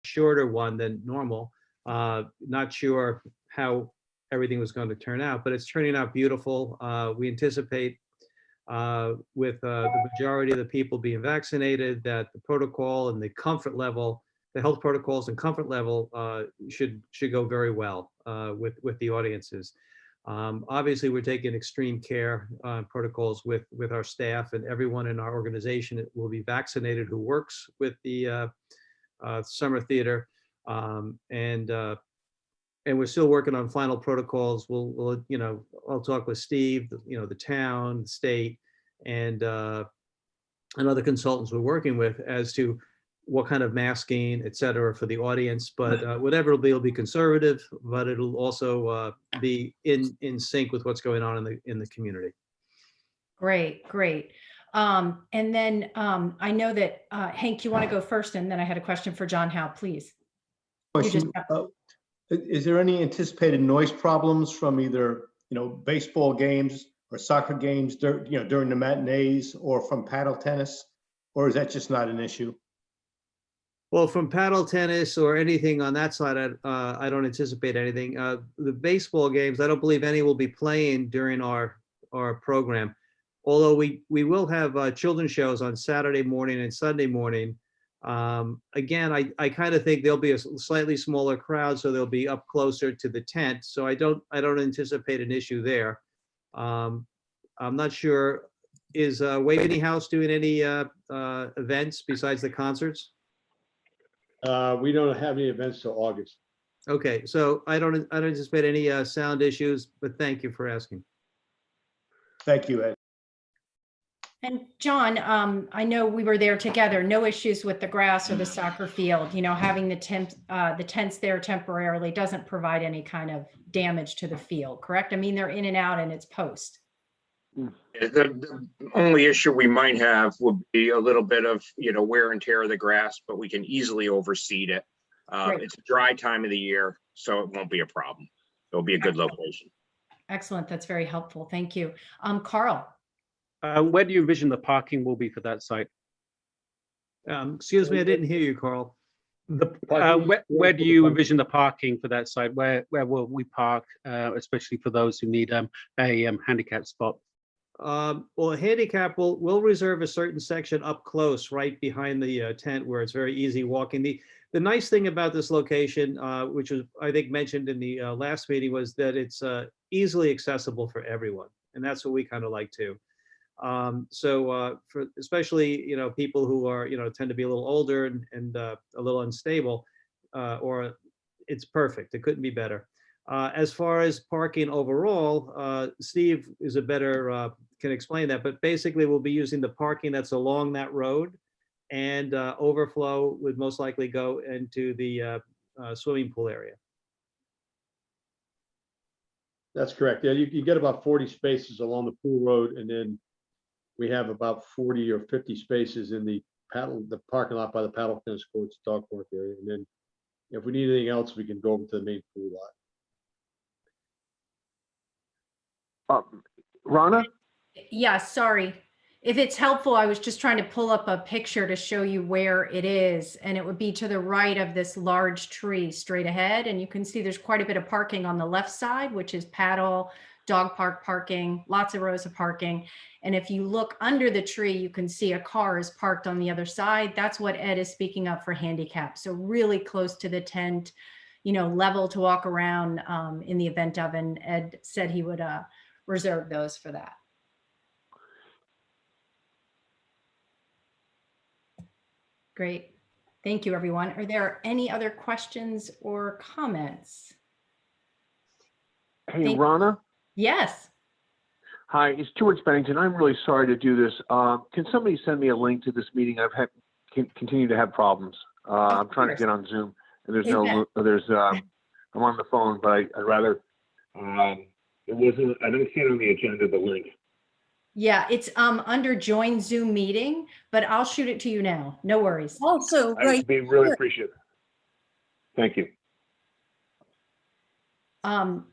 shorter one than normal. Not sure how everything was going to turn out, but it's turning out beautiful. We anticipate with the majority of the people being vaccinated, that the protocol and the comfort level, the health protocols and comfort level should go very well with the audiences. Obviously, we're taking extreme care protocols with our staff, and everyone in our organization will be vaccinated who works with the summer theater. And we're still working on final protocols. We'll I'll talk with Steve, the town, the state, and other consultants we're working with as to what kind of masking, et cetera, for the audience. But whatever it'll be conservative, but it'll also be in sync with what's going on in the community. Great, great. And then I know that Hank, you want to go first, and then I had a question for John Howe, please. Question. Is there any anticipated noise problems from either, baseball games or soccer games, during the matinees, or from paddle tennis, or is that just not an issue? Well, from paddle tennis or anything on that side, I don't anticipate anything. The baseball games, I don't believe any will be playing during our program. Although we will have children's shows on Saturday morning and Sunday morning. Again, I kind of think there'll be a slightly smaller crowd, so they'll be up closer to the tent. So I don't anticipate an issue there. I'm not sure, is Waveney House doing any events besides the concerts? We don't have any events till August. Okay, so I don't anticipate any sound issues, but thank you for asking. Thank you, Ed. And John, I know we were there together. No issues with the grass or the soccer field. Having the tents there temporarily doesn't provide any kind of damage to the field, correct? I mean, they're in and out and it's post. The only issue we might have would be a little bit of wear and tear of the grass, but we can easily overseed it. It's a dry time of the year, so it won't be a problem. It'll be a good location. Excellent. That's very helpful. Thank you. Carl. Where do you envision the parking will be for that site? Excuse me, I didn't hear you, Carl. Where do you envision the parking for that site? Where will we park, especially for those who need a handicap spot? Well, handicap, we'll reserve a certain section up close, right behind the tent, where it's very easy walking. The nice thing about this location, which was I think mentioned in the last meeting, was that it's easily accessible for everyone, and that's what we kind of like too. So for especially people who are tend to be a little older and a little unstable, or it's perfect. It couldn't be better. As far as parking overall, Steve is a better can explain that. But basically, we'll be using the parking that's along that road, and overflow would most likely go into the swimming pool area. That's correct. Yeah, you get about 40 spaces along the pool road, and then we have about 40 or 50 spaces in the parking lot by the paddle tennis courts, dog park area. And then if we need anything else, we can go over to the main pool lot. Rana? Yeah, sorry. If it's helpful, I was just trying to pull up a picture to show you where it is. And it would be to the right of this large tree straight ahead. And you can see there's quite a bit of parking on the left side, which is paddle, dog park parking, lots of rows of parking. And if you look under the tree, you can see a car is parked on the other side. That's what Ed is speaking of for handicap. So really close to the tent, level to walk around in the event of, and Ed said he would reserve those for that. Great. Thank you, everyone. Are there any other questions or comments? Hey, Rana? Yes. Hi, it's George Bennington. I'm really sorry to do this. Can somebody send me a link to this meeting? Continue to have problems. I'm trying to get on Zoom, and I'm on the phone, but I'd rather, I don't see it on the agenda, the link. Yeah, it's under join Zoom meeting, but I'll shoot it to you now. No worries. Also, I'd be really appreciative. Thank you.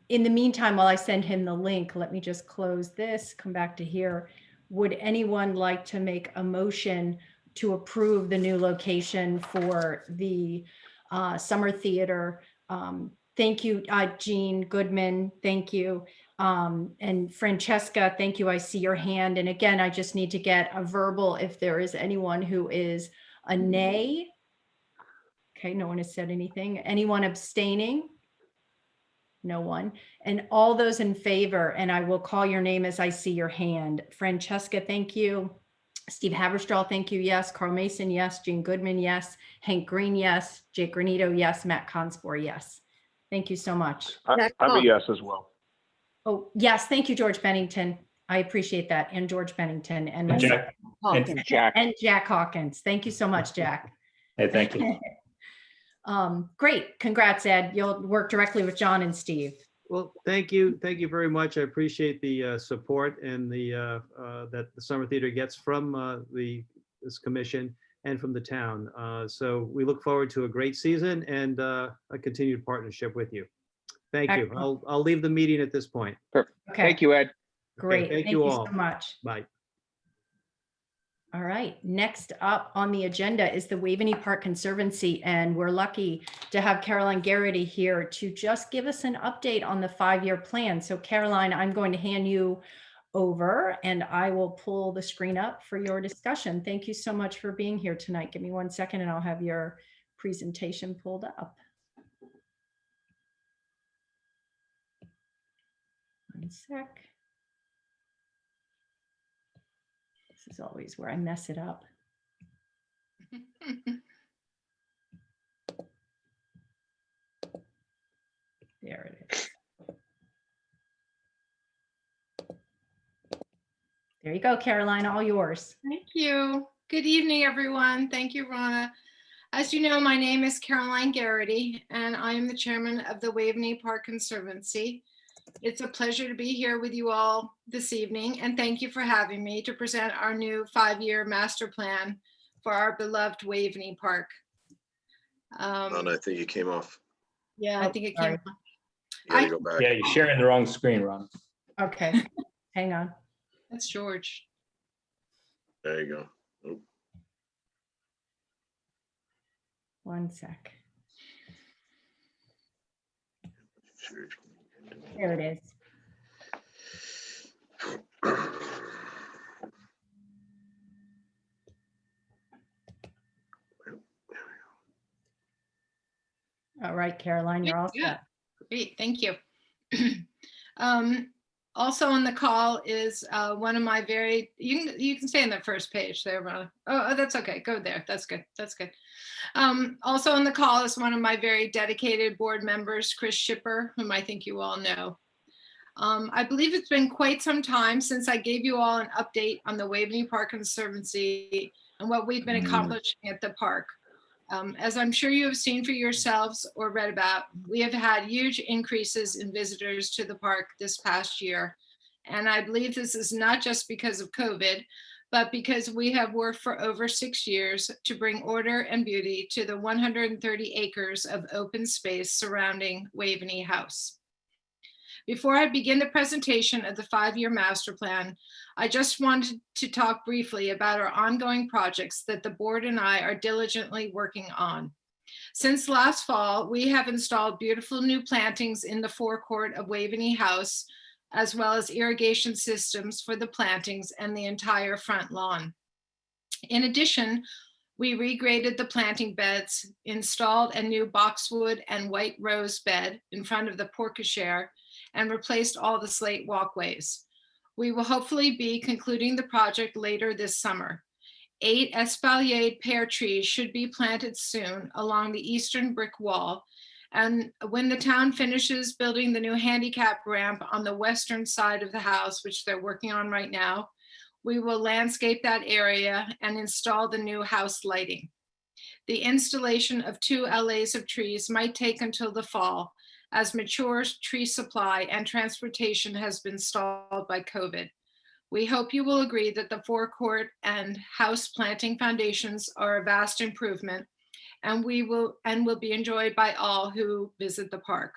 In the meantime, while I send him the link, let me just close this, come back to here. Would anyone like to make a motion to approve the new location for the Summer Theater. Thank you, Jean Goodman. Thank you. And Francesca, thank you. I see your hand. And again, I just need to get a verbal if there is anyone who is a nay. Okay, no one has said anything. Anyone abstaining? No one. And all those in favor, and I will call your name as I see your hand. Francesca, thank you. Steve Haberstrahl, thank you. Yes. Carl Mason, yes. Jean Goodman, yes. Hank Green, yes. Jake Granito, yes. Matt Conspor, yes. Thank you so much. I'm a yes as well. Oh, yes. Thank you, George Bennington. I appreciate that. And George Bennington and And myself. Jack. Jack. And Jack Hawkins. Thank you so much, Jack. Hey, thank you. Great. Congrats, Ed. You'll work directly with John and Steve. Well, thank you. Thank you very much. I appreciate the support and the that the Summer Theater gets from this commission and from the town. So we look forward to a great season and a continued partnership with you. Thank you. Excellent. I'll leave the meeting at this point. Okay, Thank you, Ed. great. thank Thank you you all. so much. Bye. All right, next up on the agenda is the Waveney Park Conservancy, and we're lucky to have Caroline Garrity here to just give us an update on the 5-year plan. So Caroline, I'm going to hand you over and I will pull the screen up for your discussion. Thank you so much for being here tonight. Give me 1 second and I'll have your presentation pulled up. 1 sec. This is always where I mess it up. There it is. There you go, Caroline, all yours. Thank you. Good evening, everyone. Thank you, Ronna. As you know, my name is Caroline Garrity, and I am the chairman of the Waveney Park Conservancy. It's a pleasure to be here with you all this evening, and thank you for having me to present our new 5-year master plan for our beloved Waveney Park. I think you came off. Yeah, I think it came. You gotta go back. Yeah, you're sharing the wrong screen, Ron. Okay, hang on. That's George. There you go. Oh, 1 sec. sure. There it is. All right, Caroline, you're all Yeah. set. Great, thank you. Also on the call is one of my very, you can stay on the first page there, Ronna. Oh, that's okay, go there, that's good, that's good. Also on the call is one of my very dedicated board members, Chris Shipper, whom I think you all know. I believe it's been quite some time since I gave you all an update on the Waveney Park Conservancy and what we've been accomplishing at the park. As I'm sure you have seen for yourselves or read about, we have had huge increases in visitors to the park this past year. And I believe this is not just because of COVID, but because we have worked for over 6 years to bring order and beauty to the 130 acres of open space surrounding Waveney House. Before I begin the presentation of the 5-year master plan, I just wanted to talk briefly about our ongoing projects that the board and I are diligently working on. Since last fall, we have installed beautiful new plantings in the forecourt of Waveney House, as well as irrigation systems for the plantings and the entire front lawn. In addition, we regraded the planting beds, installed a new boxwood and white rose bed in front of the porte-cochere, and replaced all the slate walkways. We will hopefully be concluding the project later this summer. 8 espaliered pear trees should be planted soon along the eastern brick wall. And when the town finishes building the new handicap ramp on the western side of the house, which they're working on right now, we will landscape that area and install the new house lighting. The installation of 2 LAs of trees might take until the fall, as mature tree supply and transportation has been stalled by COVID. We hope you will agree that the forecourt and house planting foundations are a vast improvement and will be enjoyed by all who visit the park.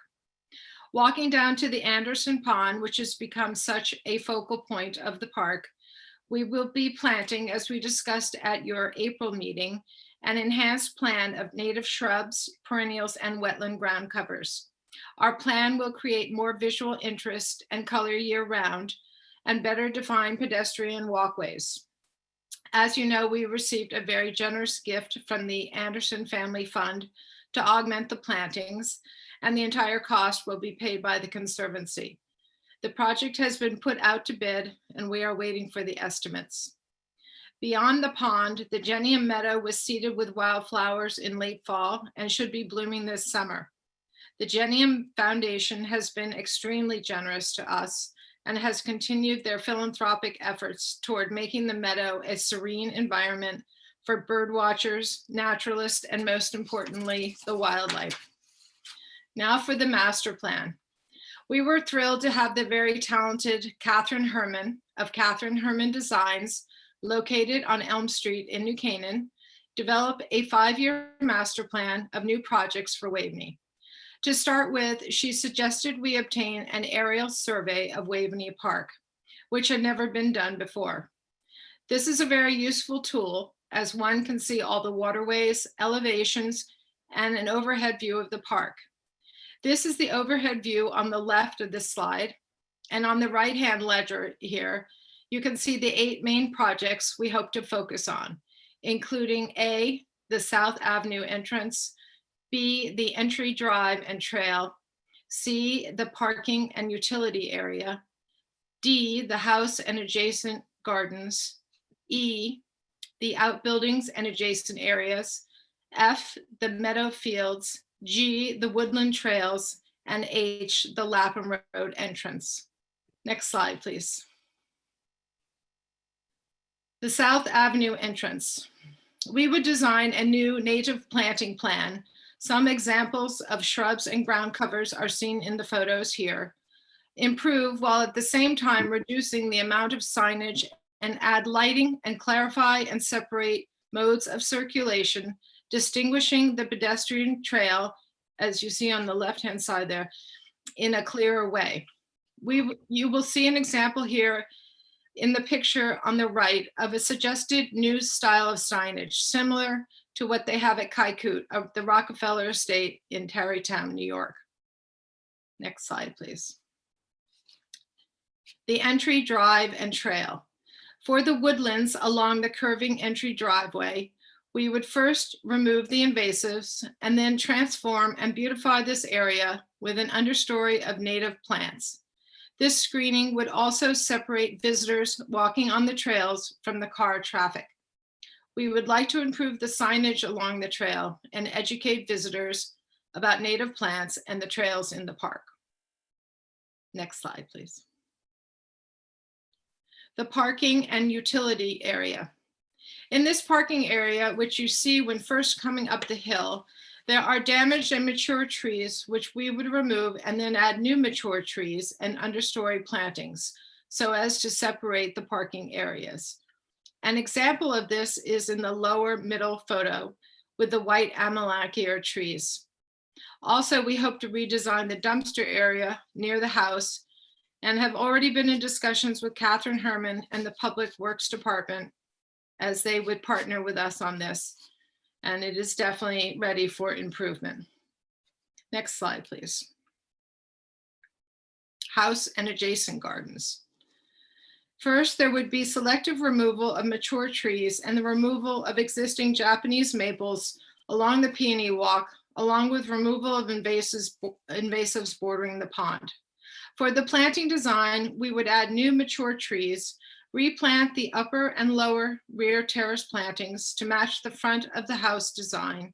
Walking down to the Anderson Pond, which has become such a focal point of the park, we will be planting, as we discussed at your April meeting, an enhanced plan of native shrubs, perennials, and wetland ground covers. Our plan will create more visual interest and color year-round and better define pedestrian walkways. As you know, we received a very generous gift from the Anderson Family Fund to augment the plantings, and the entire cost will be paid by the Conservancy. The project has been put out to bid, and we are waiting for the estimates. Beyond the pond, the Gentium Meadow was seeded with wildflowers in late fall and should be blooming this summer. The Gentium Foundation has been extremely generous to us and has continued their philanthropic efforts toward making the meadow a serene environment for bird watchers, naturalists, and most importantly, the wildlife. Now for the master plan. We were thrilled to have the very talented Catherine Herman of Catherine Herman Designs, located on Elm Street in New Canaan, develop a 5-year master plan of new projects for Waveney. To start with, she suggested we obtain an aerial survey of Waveney Park, which had never been done before. This is a very useful tool, as one can see all the waterways, elevations, and an overhead view of the park. This is the overhead view on the left of this slide, and on the right-hand ledger here, you can see the 8 main projects we hope to focus on, including A, the South Avenue entrance, B, the entry drive and trail, C, the parking and utility area, D, the house and adjacent gardens, E, the outbuildings and adjacent areas, F, the meadow fields, G, the woodland trails, and H, the Lapham Road entrance. Next slide, please. The South Avenue entrance. We would design a new native planting plan. Some examples of shrubs and ground covers are seen in the photos here. Improve while at the same time reducing the amount of signage, and add lighting and clarify and separate modes of circulation, distinguishing the pedestrian trail, as you see on the left-hand side there, in a clearer way. You will see an example here in the picture on the right of a suggested new style of signage, similar to what they have at Kaikut of the Rockefeller Estate in Tarrytown, New York. Next slide, please. The entry drive and trail. For the woodlands along the curving entry driveway, we would first remove the invasives and then transform and beautify this area with an understory of native plants. This screening would also separate visitors walking on the trails from the car traffic. We would like to improve the signage along the trail and educate visitors about native plants and the trails in the park. Next slide, please. The parking and utility area. In this parking area, which you see when first coming up the hill, there are damaged and mature trees, which we would remove and then add new mature trees and understory plantings so as to separate the parking areas. An example of this is in the lower middle photo with the white Amelanchier trees. Also, we hope to redesign the dumpster area near the house and have already been in discussions with Catherine Herman and the Public Works Department as they would partner with us on this. And it is definitely ready for improvement. Next slide, please. House and adjacent gardens. First, there would be selective removal of mature trees and the removal of existing Japanese maples along the Peony Walk, along with removal of invasives bordering the pond. For the planting design, we would add new mature trees, replant the upper and lower rear terrace plantings to match the front of the house design,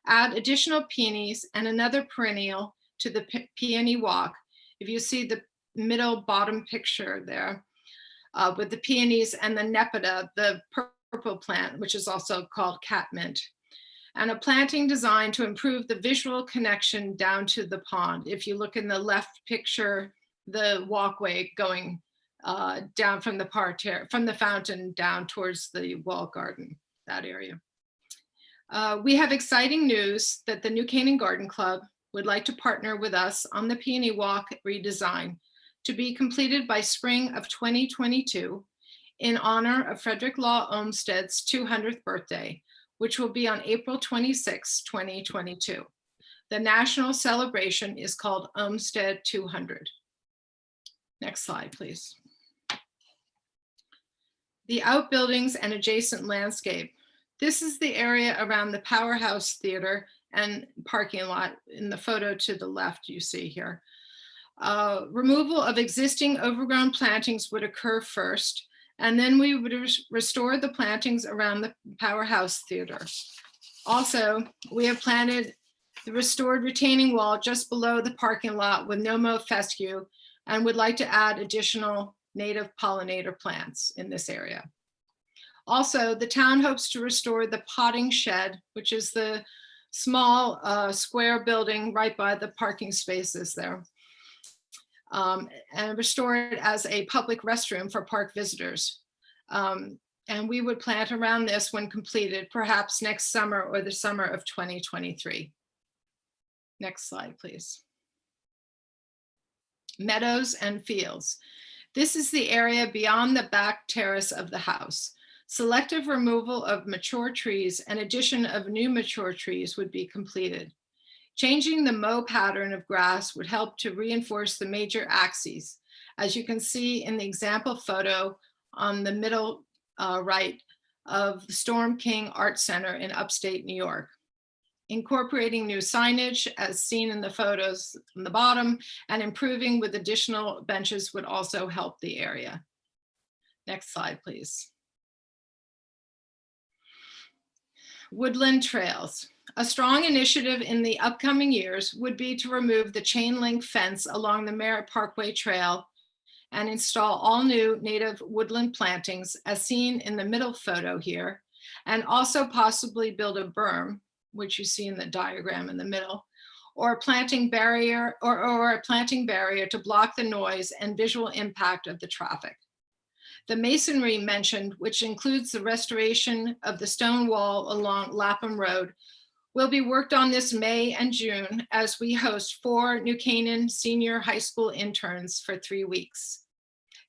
add additional peonies and another perennial to the Peony Walk. If you see the middle bottom picture there, with the peonies and the nepeta, the purple plant, which is also called catmint, and a planting design to improve the visual connection down to the pond. If you look in the left picture, the walkway going down from the parterre, from the fountain down towards the wall garden, that area. We have exciting news that the New Canaan Garden Club would like to partner with us on the Peony Walk redesign to be completed by spring of 2022 in honor of Frederick Law Olmsted's 200th birthday. which will be on April 26, 2022. The national celebration is called Olmsted 200. Next slide, please. The outbuildings and adjacent landscape. This is the area around the Powerhouse Theater and parking lot in the photo to the left you see here. Removal of existing overgrown plantings would occur first, and then we would restore the plantings around the Powerhouse Theater. Also, we have planted the restored retaining wall just below the parking lot with no mow fescue, and would like to add additional native pollinator plants in this area. Also, the town hopes to restore the potting shed, which is the small square building right by the parking spaces there, and restore it as a public restroom for park visitors. And we would plant around this when completed, perhaps next summer or the summer of 2023. Next slide, please. Meadows and fields. This is the area beyond the back terrace of the house. Selective removal of mature trees and addition of new mature trees would be completed. Changing the mow pattern of grass would help to reinforce the major axes, as you can see in the example photo on the middle right of the Storm King Art Center in upstate New York. Incorporating new signage as seen in the photos on the bottom and improving with additional benches would also help the area. Next slide, please. Woodland trails. A strong initiative in the upcoming years would be to remove the chain link fence along the Merritt Parkway Trail and install all new native woodland plantings as seen in the middle photo here, and also possibly build a berm, which you see in the diagram in the middle, or a planting barrier to block the noise and visual impact of the traffic. The masonry mentioned, which includes the restoration of the stone wall along Lapham Road, will be worked on this May and June as we host 4 New Canaan senior high school interns for 3 weeks.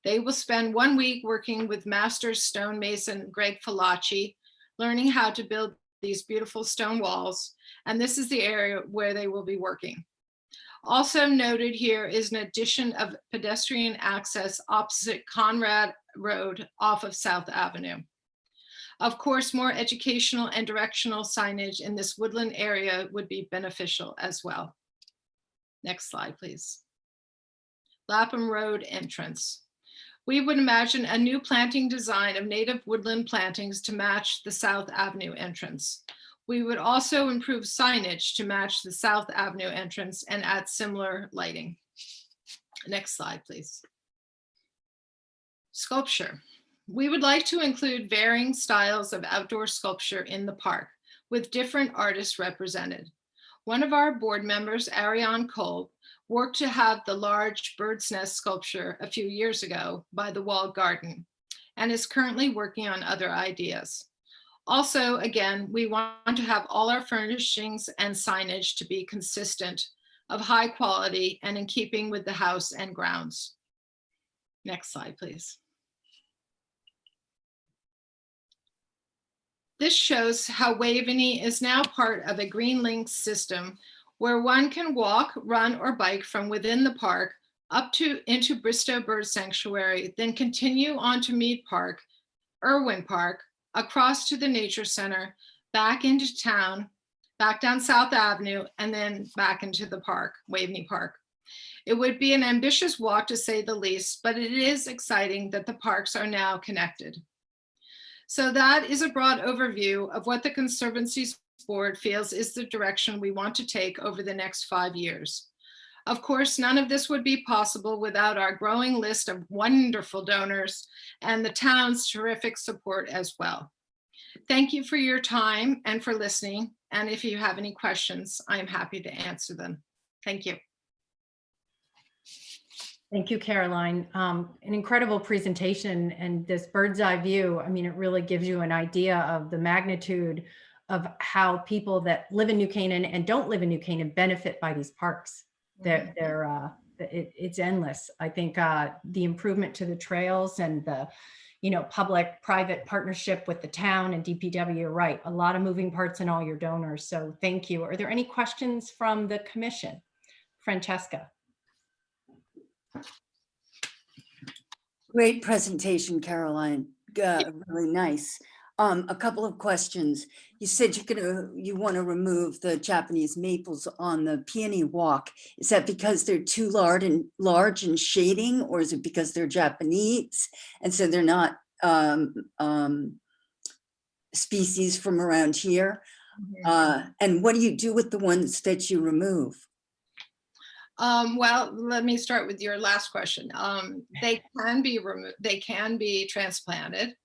They will spend 1 week working with master stonemason Greg Falacci, learning how to build these beautiful stone walls, and this is the area where they will be working. Also noted here is an addition of pedestrian access opposite Conrad Road off of South Avenue. Of course, more educational and directional signage in this woodland area would be beneficial as well. Next slide, please. Lapham Road entrance. We would imagine a new planting design of native woodland plantings to match the South Avenue entrance. We would also improve signage to match the South Avenue entrance and add similar lighting. Next slide, please. Sculpture. We would like to include varying styles of outdoor sculpture in the park with different artists represented. One of our board members, Ariane Kolb, worked to have the large bird's nest sculpture a few years ago by the walled garden and is currently working on other ideas. Also, again, we want to have all our furnishings and signage to be consistent, of high quality, and in keeping with the house and grounds. Next slide, please. This shows how Waveney is now part of a Green Link system where one can walk, run, or bike from within the park up to into Bristow Bird Sanctuary, then continue on to Mead Park, Irwin Park, across to the Nature Center, back into town, back down South Avenue, and then back into the park, Waveney Park. It would be an ambitious walk to say the least, but it is exciting that the parks are now connected. So that is a broad overview of what the Conservancy's board feels is the direction we want to take over the next 5 years. Of course, none of this would be possible without our growing list of wonderful donors and the town's terrific support as well. Thank you for your time and for listening. And if you have any questions, I'm happy to answer them. Thank you. Thank you, Caroline. An incredible presentation, and this bird's eye view. I mean, it really gives you an idea of the magnitude of how people that live in New Canaan and don't live in New Canaan benefit by these parks. It's endless. I think the improvement to the trails and the public-private partnership with the town and DPW. You're right, a lot of moving parts in all your donors. So thank you. Are there any questions from the commission? Francesca. Great presentation, Caroline. Really nice. A couple of questions. You said you want to remove the Japanese maples on the Peony Walk. Is that because they're too large and shading, or is it because they're Japanese and so they're not species from around here? And what do you do with the ones that you remove? Well, let me start with your last question. They can be removed. They can be transplanted.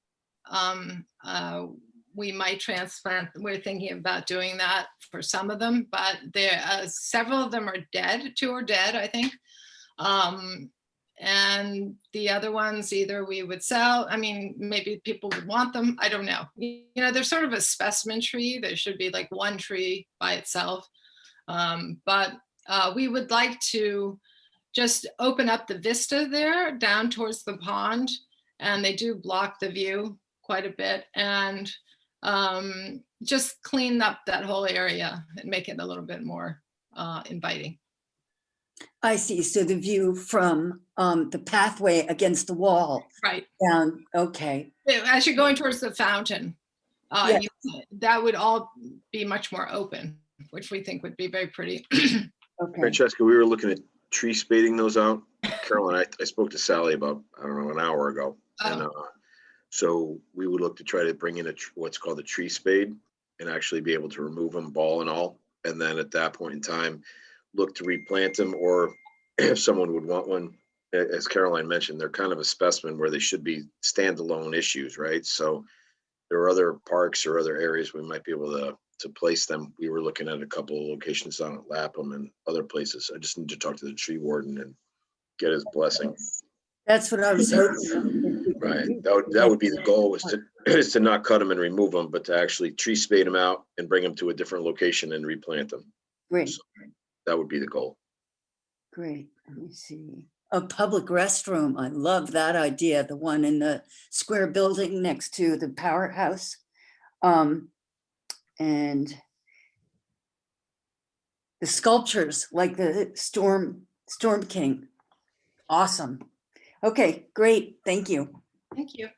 We might transplant. We're thinking about doing that for some of them, but there several of them are dead. 2 are dead, I think. And the other ones either we would sell. I mean, maybe people would want them. I don't know. They're sort of a specimen tree. There should be like one tree by itself. But we would like to just open up the vista there down towards the pond, and they do block the view quite a bit, and just clean up that whole area and make it a little bit more inviting. I see. So the view from the pathway against the wall. Right. Down. Okay. As you're going towards the fountain, Yes. that would all be much more open, which we think would be very pretty. Okay. Francesca, we were looking at tree spading those out. Caroline, I spoke to Sally about, I don't know, an hour ago. And so we would look to try to bring in what's called a tree spade and actually be able to remove them, ball and all. And then at that point in time, look to replant them, or if someone would want one, as Caroline mentioned, they're kind of a specimen where they should be standalone issues, right? So there are other parks or other areas we might be able to place them. We were looking at a couple of locations down at Lapham and other places. I just need to talk to the tree warden and get his blessing. That's what I was hoping. Right. That would be the goal, is to not cut them and remove them, but to actually tree spade them out and bring them to a different location and replant them. Great. So that would be the goal. Great. Let me see. A public restroom. I love that idea. The one in the square building next to the powerhouse. And the sculptures like the Storm King. Awesome. Okay, great. Thank you. Thank you.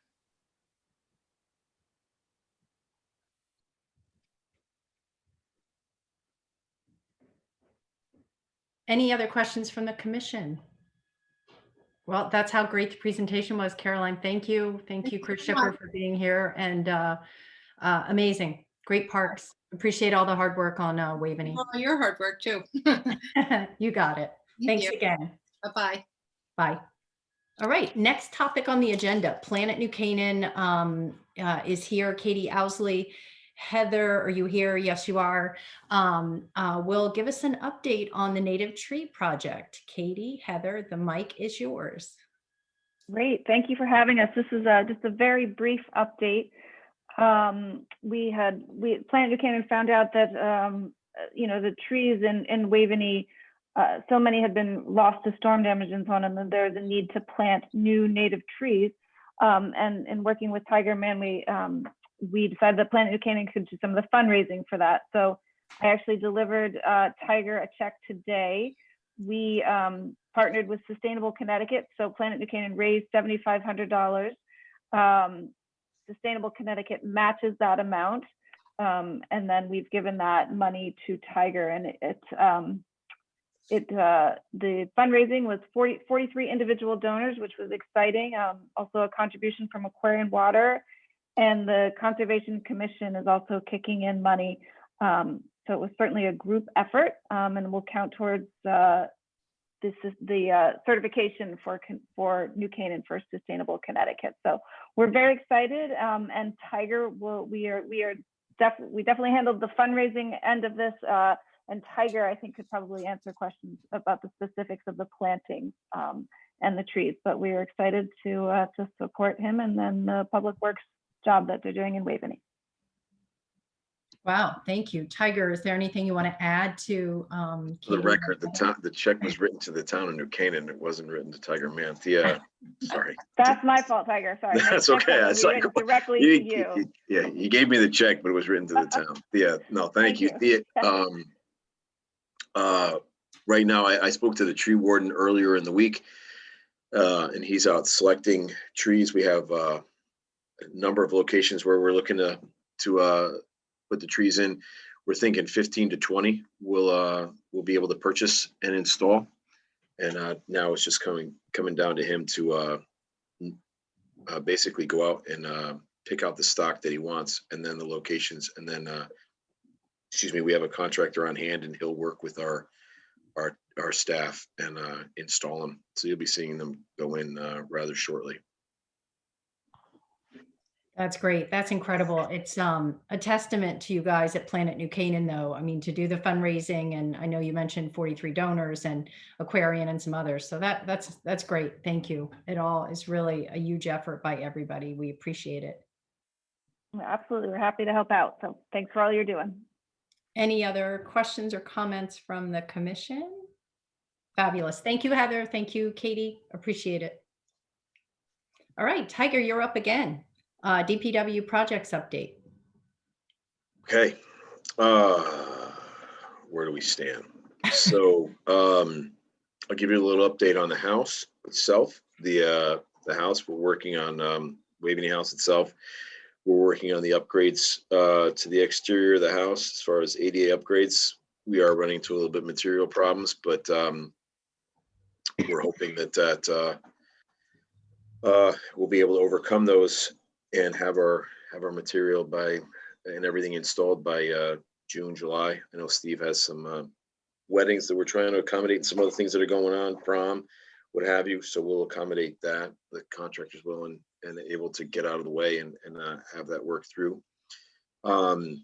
Any other questions from the commission? Well, that's how great the presentation was, Caroline. Thank you. Thank you, Chris Shipper, for being here, and amazing. Great parks. Appreciate all the hard work on Waveney. Well, your hard work too. You got it. Thanks again. Bye-bye. Bye. All right, next topic on the agenda, Planet New Canaan is here. Katie Owsley. Heather, are you here? Yes, you are. Will give us an update on the Native Tree Project. Katie, Heather, the mic is yours. Great, thank you for having us. This is just a very brief update. Planet New Canaan found out that the trees in Waveney, so many had been lost to storm damage and so on, and then there's a need to plant new native trees. And in working with Tiger Man, we decided that Planet New Canaan could do some of the fundraising for that. So I actually delivered Tiger a check today. We partnered with Sustainable Connecticut. So Planet New Canaan raised $7,500. Sustainable Connecticut matches that amount. And then we've given that money to Tiger, and the fundraising was 43 individual donors, which was exciting. Also a contribution from Aquarian Water, and the Conservation Commission is also kicking in money. So it was certainly a group effort, and we'll count towards the certification for New Canaan for Sustainable Connecticut. So we're very excited, and Tiger we definitely handled the fundraising end of this. And Tiger, I think, could probably answer questions about the specifics of the planting and the trees. But we are excited to support him and then the public works job that they're doing in Waveney. Wow, thank you. Tiger, is there anything you want to add to? For the Katie? record, the check was written to the town of New Canaan. It wasn't written to Tiger Manthia. Sorry. That's my fault, Tiger. Sorry. That's Next time okay. it'll It's be like, written directly to you, you. yeah, you gave me the check, but it was written to the town. Yeah, no, thank Thank you. Right now, I spoke to the tree warden earlier in the week, and he's out selecting trees. We have a number of locations where we're looking to put the trees in. We're thinking 15 to 20 we'll be able to purchase and install. And now it's just coming down to him to basically go out and pick out the stock that he wants, and then the locations, and then excuse me, we have a contractor on hand, and he'll work with our staff and install them. So you'll be seeing them go in rather shortly. That's great. That's incredible. It's a testament to you guys at Planet New Canaan, though. I mean, to do the fundraising, and I know you mentioned 43 donors and Aquarian and some others. So that's great. Thank you. It all is really a huge effort by everybody. We appreciate it. Absolutely. We're happy to help out. So thanks for all you're doing. Any other questions or comments from the commission? Fabulous. Thank you, Heather. Thank you, Katie. Appreciate it. All right, Tiger, you're up again. DPW projects update. Okay. Where do we stand? So I'll give you a little update on the house itself. The house, we're working on Waveney House itself. We're working on the upgrades to the exterior of the house. As far as ADA upgrades, we are running into a little bit of material problems, but we're hoping that we'll be able to overcome those and have our material and everything installed by June, July. I know Steve has some weddings that we're trying to accommodate, and some other things that are going on, prom, what have you. So we'll accommodate that. The contractors will, and able to get out of the way and have that work through. The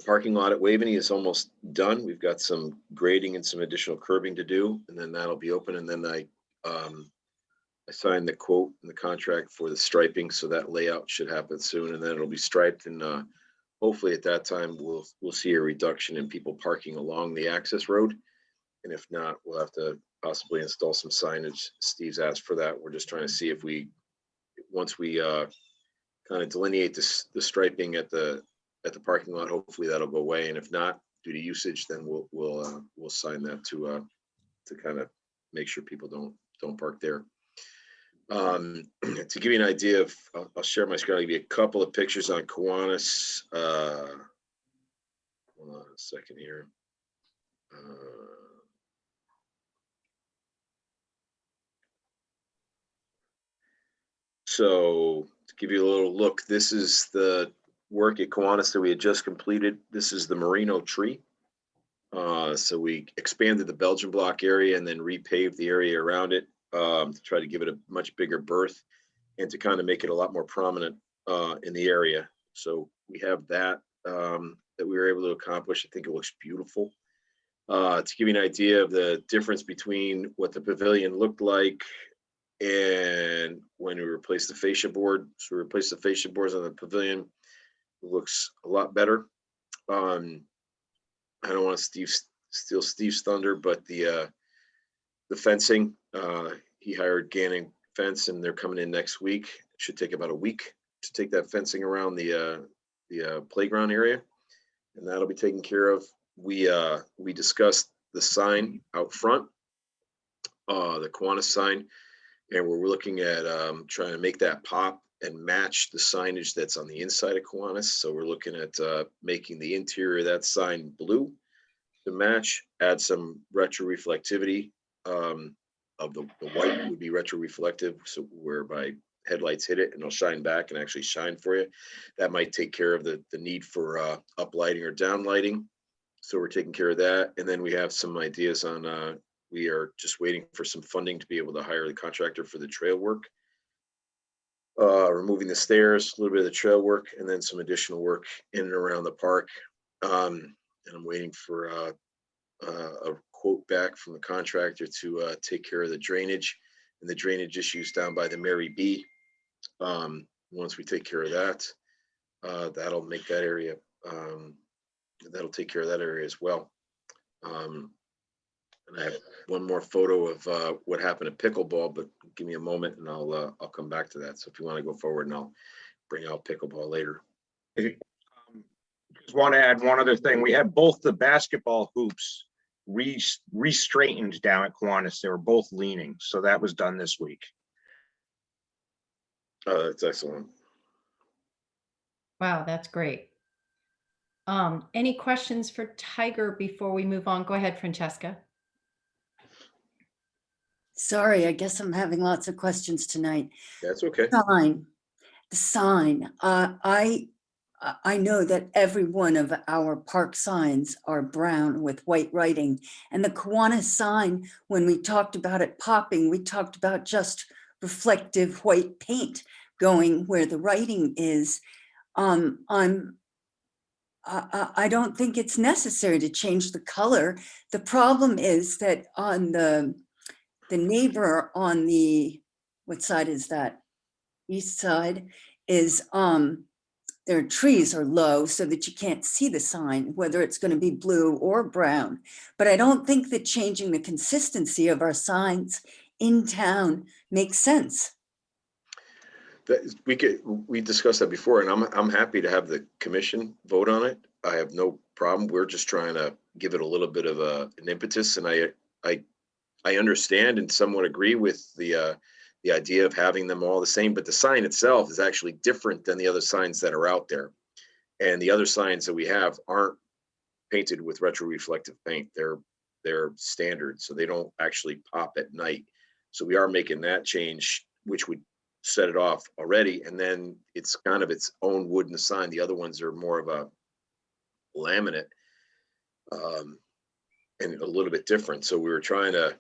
parking lot at Waveney is almost done. We've got some grading and some additional curbing to do, and then that'll be open. And then I signed the quote and the contract for the striping, so that layout should happen soon, and then it'll be striped. And hopefully at that time we'll see a reduction in people parking along the access road. And if not, we'll have to possibly install some signage. Steve's asked for that. We're just trying to see if once we kind of delineate the striping at the parking lot, hopefully that'll go away. And if not, due to usage, then we'll sign that to kind of make sure people don't park there. To give you an idea of, I'll share my screen. I'll give you a couple of pictures on Kiwanis. Hold on a second here. So to give you a little look, this is the work at Kiwanis that we had just completed. This is the Merino tree. So we expanded the Belgian block area and then repaved the area around it to try to give it a much bigger berth and to kind of make it a lot more prominent in the area. So we have that that we were able to accomplish. I think it looks beautiful. To give you an idea of the difference between what the pavilion looked like and when we replaced the fascia board. So we replaced the fascia boards on the pavilion. It looks a lot better. I don't want to steal Steve's thunder, but the fencing, he hired Gannon Fence, and they're coming in next week. It should take about a week to take that fencing around the playground area, and that'll be taken care of. We discussed the sign out front, the Kiwanis sign, and we're looking at trying to make that pop and match the signage that's on the inside of Kiwanis. So we're looking at making the interior of that sign blue to match, add some retro reflectivity of the white would be retro reflective, so whereby headlights hit it and it'll shine back and actually shine for you. That might take care of the need for up lighting or down lighting. So we're taking care of that. And then we have some ideas on, we are just waiting for some funding to be able to hire the contractor for the trail work. Removing the stairs, a little bit of the trail work, and then some additional work in and around the park. And I'm waiting for a quote back from the contractor to take care of the drainage and the drainage issues down by the Mary B. Once we take care of that, that'll make that area That'll take care of that area as well. And I have one more photo of what happened at pickleball, but give me a moment and I'll come back to that. So if you want to go forward, and I'll bring out pickleball later. Just want to add one other thing. We had both the basketball hoops re-straightened down at Kiwanis. They were both leaning, so that was done this week. Oh, that's excellent. Wow, that's great. Any questions for Tiger before we move on? Go ahead, Francesca. Sorry, I guess I'm having lots of questions tonight. That's okay. The sign. I know that every one of our park signs are brown with white writing. And the Kiwanis sign, when we talked about it popping, we talked about just reflective white paint going where the writing is. I don't think it's necessary to change the color. The problem is that on the neighbor on the, what side is that? East side is, their trees are low so that you can't see the sign, whether it's going to be blue or brown. But I don't think that changing the consistency of our signs in town makes sense. We discussed that before, and I'm happy to have the commission vote on it. I have no problem. We're just trying to give it a little bit of an impetus, and I understand and somewhat agree with the idea of having them all the same, but the sign itself is actually different than the other signs that are out there. And the other signs that we have aren't painted with retroreflective paint. They're standard, so they don't actually pop at night. So we are making that change, which would set it off already. And then it's kind of its own wooden sign. The other ones are more of a laminate and a little bit different. So we were trying to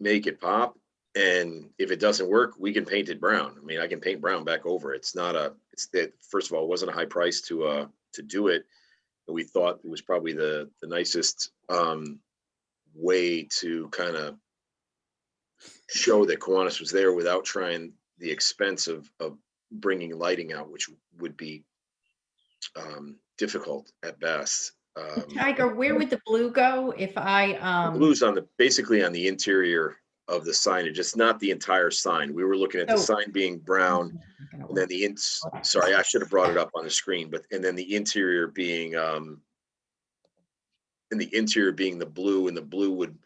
make it pop. And if it doesn't work, we can paint it brown. I mean, I can paint brown back over. It's that, first of all, it wasn't a high price to do it. And we thought it was probably the nicest way to kind of show that Kiwanis was there without trying the expense of bringing lighting out, which would be difficult at best. Tiger, where would the blue go if I? Blue's basically on the interior of the signage, just not the entire sign. We were looking at the sign being brown, and then sorry, I should have brought it up on the screen, and then the interior being the blue, and the blue would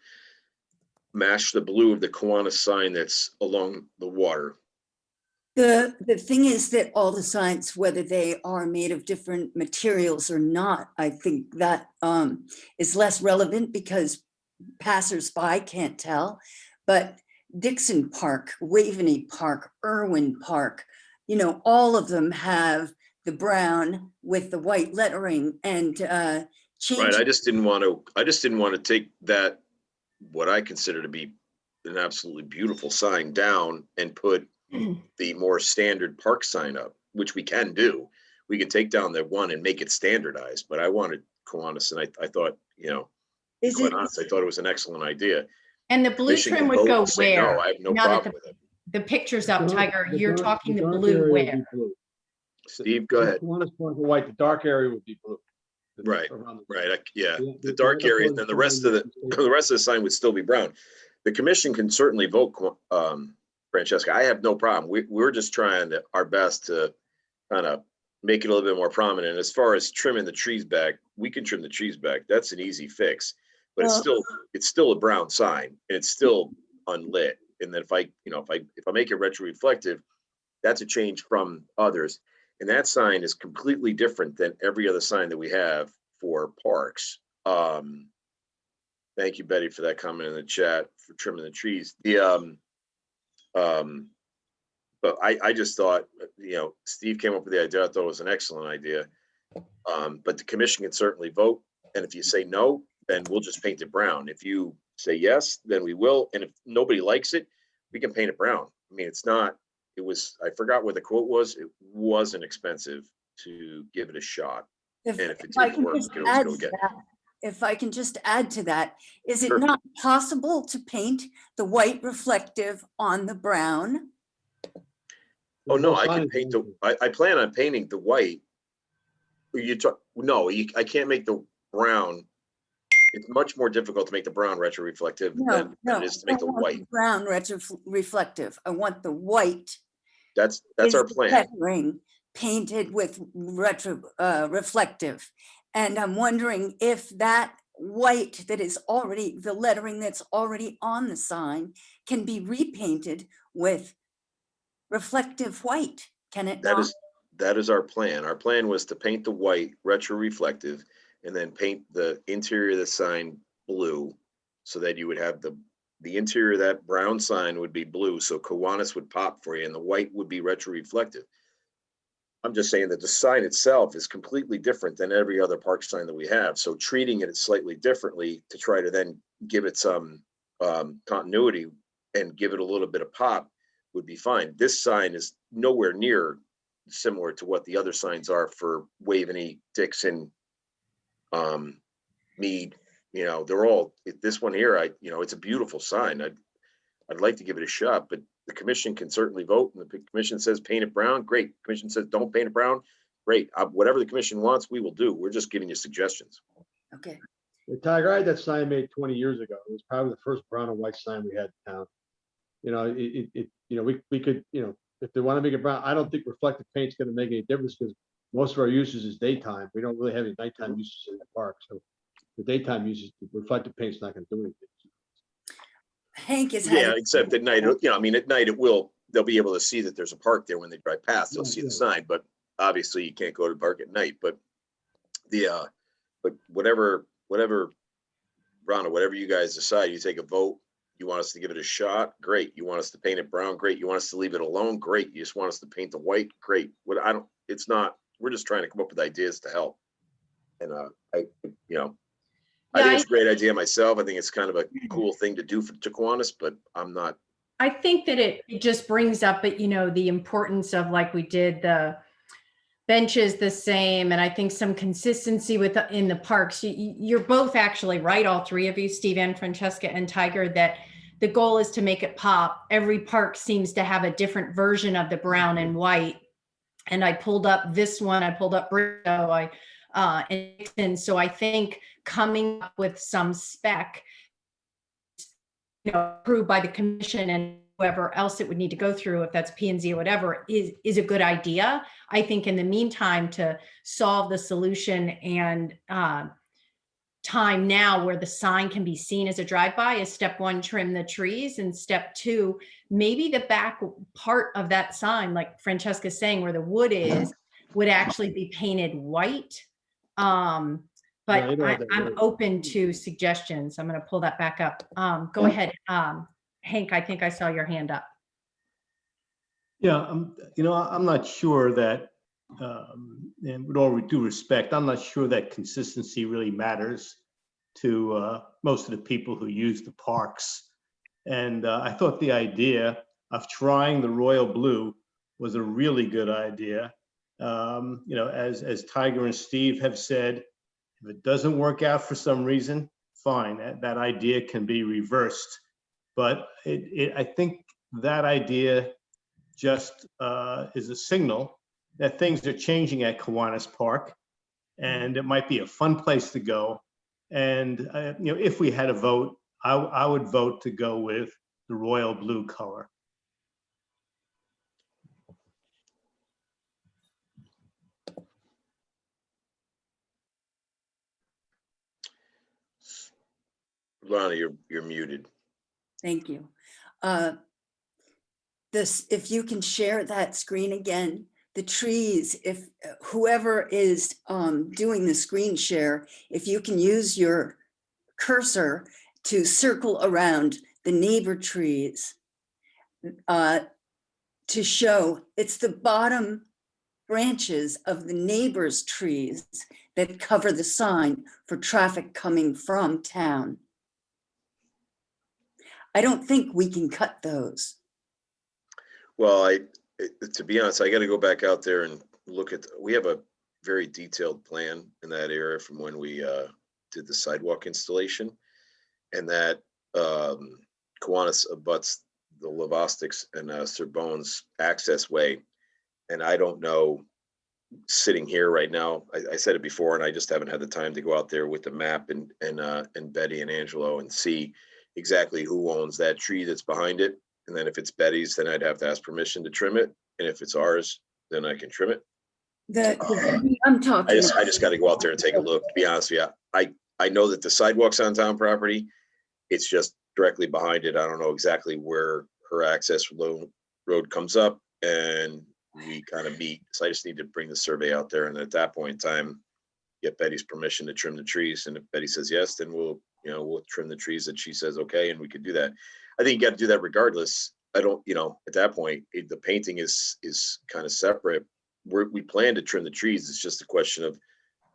match the blue of the Kiwanis sign that's along the water. The thing is that all the signs, whether they are made of different materials or not, I think that is less relevant because passersby can't tell. But Dixon Park, Waveney Park, Irwin Park, all of them have the brown with the white lettering and change. Right. I just didn't want to take that, what I consider to be an absolutely beautiful sign, down and put the more standard park sign up, which we can do. We can take down that one and make it standardized, but I wanted Kiwanis, and I thought, quite honest, I thought it was an excellent idea. And the blue trim would go where? No, I have no Now problem that with it. the picture's up, Tiger, you're talking the blue where? Steve, go ahead. Kiwanis Park would white, the dark area would be blue. Right, right. Yeah, the dark area, and then the rest of the sign would still be brown. The commission can certainly vote, Francesca. I have no problem. We're just trying our best to kind of make it a little bit more prominent. As far as trimming the trees back, we can trim the trees back. That's an easy fix. But it's still a brown sign, and it's still unlit. And then if I make it retroreflective, that's a change from others. And that sign is completely different than every other sign that we have for parks. Thank you, Betty, for that comment in the chat for trimming the trees. But I just thought, Steve came up with the idea. I thought it was an excellent idea. But the commission can certainly vote. And if you say no, then we'll just paint it brown. If you say yes, then we will. And if nobody likes it, we can paint it brown. I mean, I forgot what the quote was. It wasn't expensive to give it a shot. And if it didn't work, we can always go again. If I can just add to that, is it Sure. not possible to paint the white reflective on the brown? Oh, no, I can paint I plan on painting the white I can't make the brown. It's much more difficult to make the brown retroreflective than it is to make the white. Brown reflective. I want the white. That's is our the plan. lettering painted with reflective. And I'm wondering if that white that is already, the lettering that's already on the sign can be repainted with reflective white. Can it not? That is our plan. Our plan was to paint the white retroreflective and then paint the interior of the sign blue so that you would have the interior of that brown sign would be blue. So Kiwanis would pop for you and the white would be retroreflective. I'm just saying that the sign itself is completely different than every other park sign that we have. So treating it slightly differently to try to then give it some continuity and give it a little bit of pop would be fine. This sign is nowhere near similar to what the other signs are for Waveney, Dixon, Mead. You know, they're all, this one here, it's a beautiful sign. I'd like to give it a shot, but the commission can certainly vote. And the commission says paint it brown, great. Commission says don't paint it brown, great. Whatever the commission wants, we will do. We're just giving you suggestions. Okay. Tiger, I had that sign made 20 years ago. It was probably the first brown and white sign we had in town. You know, we could, if they want to make it brown, I don't think reflective paint's going to make any difference because most of our uses is daytime. We don't really have any nighttime uses in the park. So the daytime uses, reflective paint's not going to do anything. Hank is. Yeah, except at night, at night they'll be able to see that there's a park there when they drive past. They'll see the sign, but obviously you can't go to the park at night. But but whatever, Rhonda, whatever you guys decide, you take a vote. You want us to give it a shot? Great. You want us to paint it brown? Great. You want us to leave it alone? Great. You just want us to paint the white? Great. We're just trying to come up with ideas to help. And I think it's a great idea myself. I think it's kind of a cool thing to do for Kiwanis, but I'm not. I think that it just brings up, the importance of, like we did the benches the same. And I think some consistency in the parks. You're both actually right, all three of you, Steve and Francesca and Tiger, that the goal is to make it pop. Every park seems to have a different version of the brown and white. And I pulled up this one, I pulled up Brito, and so I think coming up with some spec, approved by the commission and whoever else it would need to go through, if that's P&Z or whatever, is a good idea. I think in the meantime, to solve the solution and time now where the sign can be seen as a drive-by is step one, trim the trees, and step two, maybe the back part of that sign, like Francesca's saying, where the wood is, would actually be painted white. But I'm open to suggestions. I'm going to pull that back up. Go ahead. Hank, I think I saw your hand up. Yeah, I'm not sure that, and with all due respect, I'm not sure that consistency really matters to most of the people who use the parks. And I thought the idea of trying the royal blue was a really good idea. As Tiger and Steve have said, if it doesn't work out for some reason, fine, that idea can be reversed. But I think that idea just is a signal that things are changing at Kiwanis Park, and it might be a fun place to go. And if we had a vote, I would vote to go with the royal blue color. Lana, you're muted. Thank you. If you can share that screen again, the trees, if whoever is doing the screen share, if you can use your cursor to circle around the neighbor trees to show it's the bottom branches of the neighbor's trees that cover the sign for traffic coming from town. I don't think we can cut those. Well, to be honest, I got to go back out there and look at, we have a very detailed plan in that area from when we did the sidewalk installation, and that Kiwanis abuts the Lavostics and Sir Bones access way. And I don't know sitting here right now, I said it before, and I just haven't had the time to go out there with the map and Betty and Angelo and see exactly who owns that tree that's behind it. And then if it's Betty's, then I'd have to ask permission to trim it. And if it's ours, then I can trim it. I'm talking. I just got to go out there and take a look. To be honest with you, I know that the sidewalk's on town property. It's just directly behind it. I don't know exactly where her access road comes up, and we kind of meet. So I just need to bring the survey out there, and at that point in time, get Betty's permission to trim the trees. And if Betty says yes, then we'll trim the trees that she says okay, and we could do that. I think you got to do that regardless. I don't, at that point, the painting is kind of separate. We plan to trim the trees. It's just a question of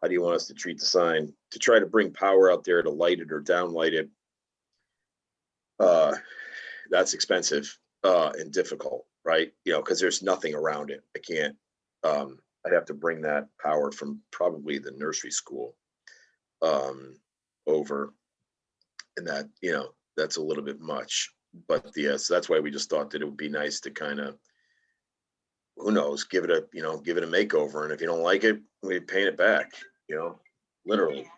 how do you want us to treat the sign, to try to bring power out there to light it or downlight it. That's expensive and difficult, right? Because there's nothing around it. I can't, I'd have to bring that power from probably the nursery school over, and that, that's a little bit much. But yes, that's why we just thought that it would be nice to kind of, who knows, give it a makeover. And if you don't like it, we paint it back, literally,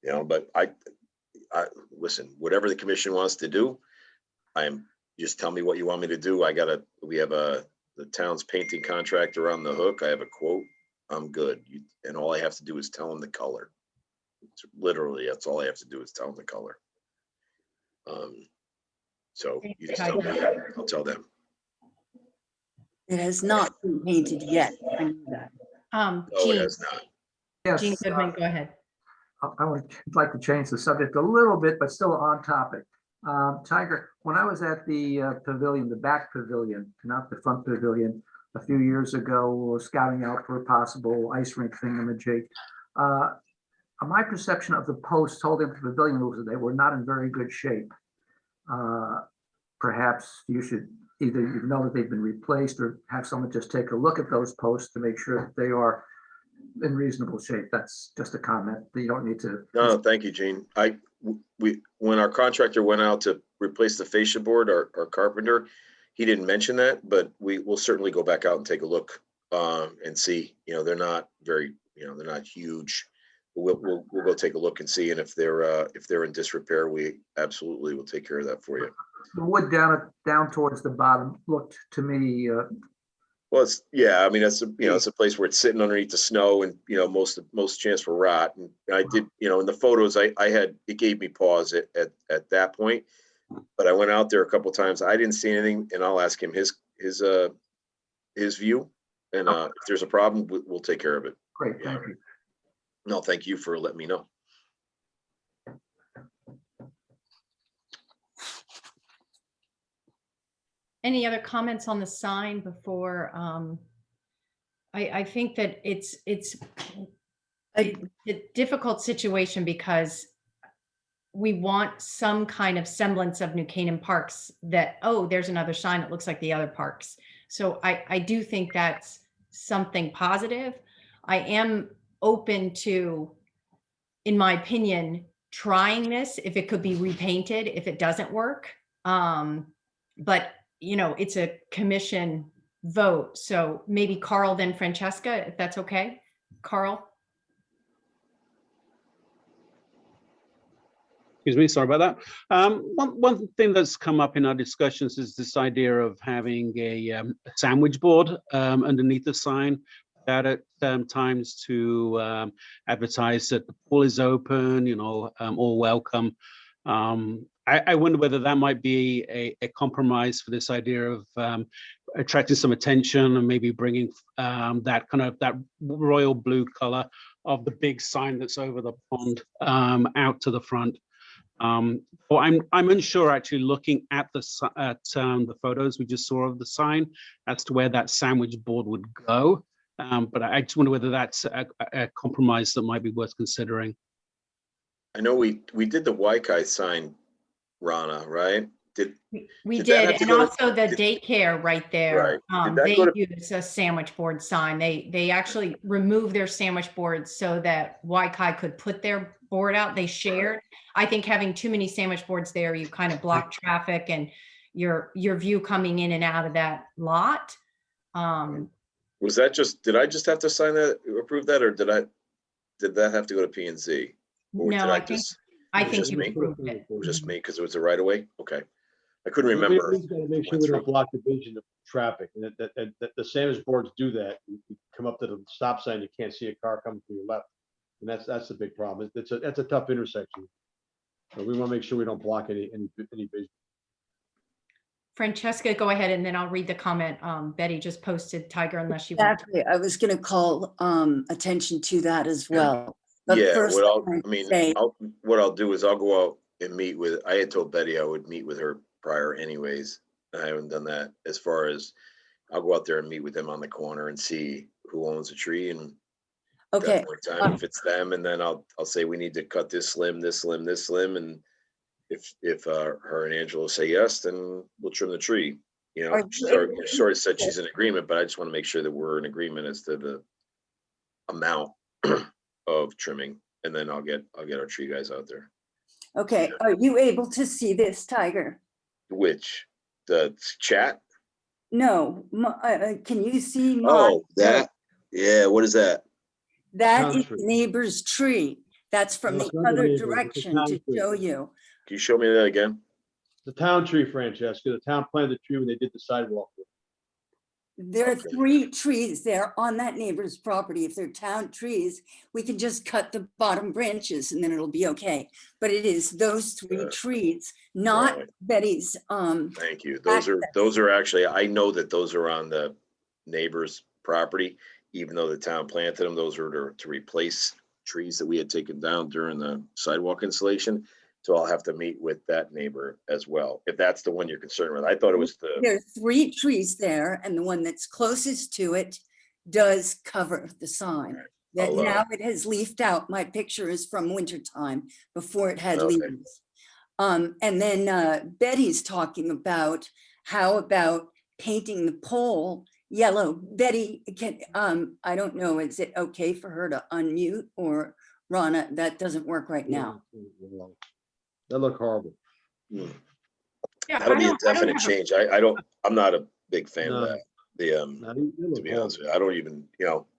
but I listen, whatever the commission wants to do, just tell me what you want me to do. We have the town's painting contractor on the hook. I have a quote. I'm good. And all I have to do is tell them the color. Literally, that's all I have to do is tell them the color. So you just tell me, I'll tell them. It has not been painted yet. I know that. No, it Jean, has not. Yes, Jean Goodman, go ahead. I would like to change the subject a little bit, but still on topic. Tiger, when I was at the pavilion, the back pavilion, not the front pavilion, a few years ago, scouting out for a possible ice rink thingamajig, my perception of the posts holding the pavilion was that they were not in very good shape. Perhaps you should either know that they've been replaced or have someone just take a look at those posts to make sure that they are in reasonable shape. That's just a comment. You don't need to. No, thank you, Gene. When our contractor went out to replace the fascia board, our carpenter, he didn't mention that, but we will certainly go back out and take a look and see. They're not very, they're not huge. We'll go take a look and see, and if they're in disrepair, we absolutely will take care of that for you. The wood down towards the bottom looked to me. Well, it's it's a place where it's sitting underneath the snow, and most chance for rot. And I did, in the photos, it gave me pause at that point. But I went out there a couple of times. I didn't see anything, and I'll ask him his view. And if there's a problem, we'll take care of it. Great, thank you. No, thank you for letting me know. Any other comments on the sign before? I think that it's a difficult situation because we want some kind of semblance of New Canaan Parks that, oh, there's another sign that looks like the other parks. So I do think that's something positive. I am open to, in my opinion, trying this if it could be repainted if it doesn't work. But it's a commission vote. So maybe Carl, then Francesca, if that's okay. Carl? Excuse me, sorry about that. One thing that's come up in our discussions is this idea of having a sandwich board underneath the sign at times to advertise that the pool is open, all welcome. I wonder whether that might be a compromise for this idea of attracting some attention and maybe bringing that royal blue color of the big sign that's over the pond out to the front. Well, I'm unsure actually looking at the photos we just saw of the sign as to where that sandwich board would go. But I just wonder whether that's a compromise that might be worth considering. I know we did the Waikai sign, Rana, right? We did, and also the daycare right there. Right. They use a sandwich board sign. They actually removed their sandwich boards so that Waikai could put their board out. They shared. I think having too many sandwich boards there, you kind of block traffic and your view coming in and out of that lot. Was that just, did I just have to sign that, approve that, or did that have to go to P and Z? Or did No, I think, just- I it was think just you me? approved it. It was just me because it was a right of way? Okay. I couldn't We remember. always gotta make sure we don't block the vision of traffic, and that the Sanders boards do that. You come up to the stop sign, you can't see a car coming to your left. And that's the big problem. That's a tough intersection. So we want to make sure we don't block any vision. Francesca, go ahead and then I'll read the comment. Betty just posted, Tiger, unless you want to. Exactly. I was going to call attention to that as well. But Yeah, first, what I'll do is I'll go out and meet with, I had told Betty I would meet with her prior anyways. I haven't done that. As far as, I'll go out there and meet with them on the corner and see who owns a tree, and at okay. that point in time, if it's them, and then I'll say we need to cut this limb, this limb, this limb, and if her and Angela say yes, then we'll trim the tree. You know, Are she you sort of said she's in agreement, but I just want to make sure that we're in agreement as to the amount of trimming, and then I'll get our tree guys out there. Okay. Are you able to see this, Tiger? Which, the chat? No. Can you see? Oh, that? Yeah, what is that? That Town is tree. the neighbor's tree. That's from No, the it's not the other neighbor's, it's the direction town to tree. show you. Can you show me that again? The town tree, Francesca, the town planted the tree when they did the sidewalk. There are Okay. 3 trees there on that neighbor's property. If they're town trees, we can just cut the bottom branches and then it'll be okay. But it is those 3 trees, not Right. Betty's. Thank you. Those are actually, I know that those are on the neighbor's property, even though the town planted them. Those are to replace trees that we had taken down during the sidewalk installation. So I'll have to meet with that neighbor as well, if that's the one you're concerned with. I thought it was There are 3 trees there, and the one that's closest to it does cover the sign. That I'll, now it has leafed out. My picture is from wintertime, before it had Okay. leaves. And then Betty's talking about how about painting the pole yellow. Betty, I don't know, is it okay for her to unmute, or Rana, that doesn't work right now? That look horrible. Yeah, that'll be a I don't definite have a- change. I'm not a big fan of No. that. To be honest with you, I don't even,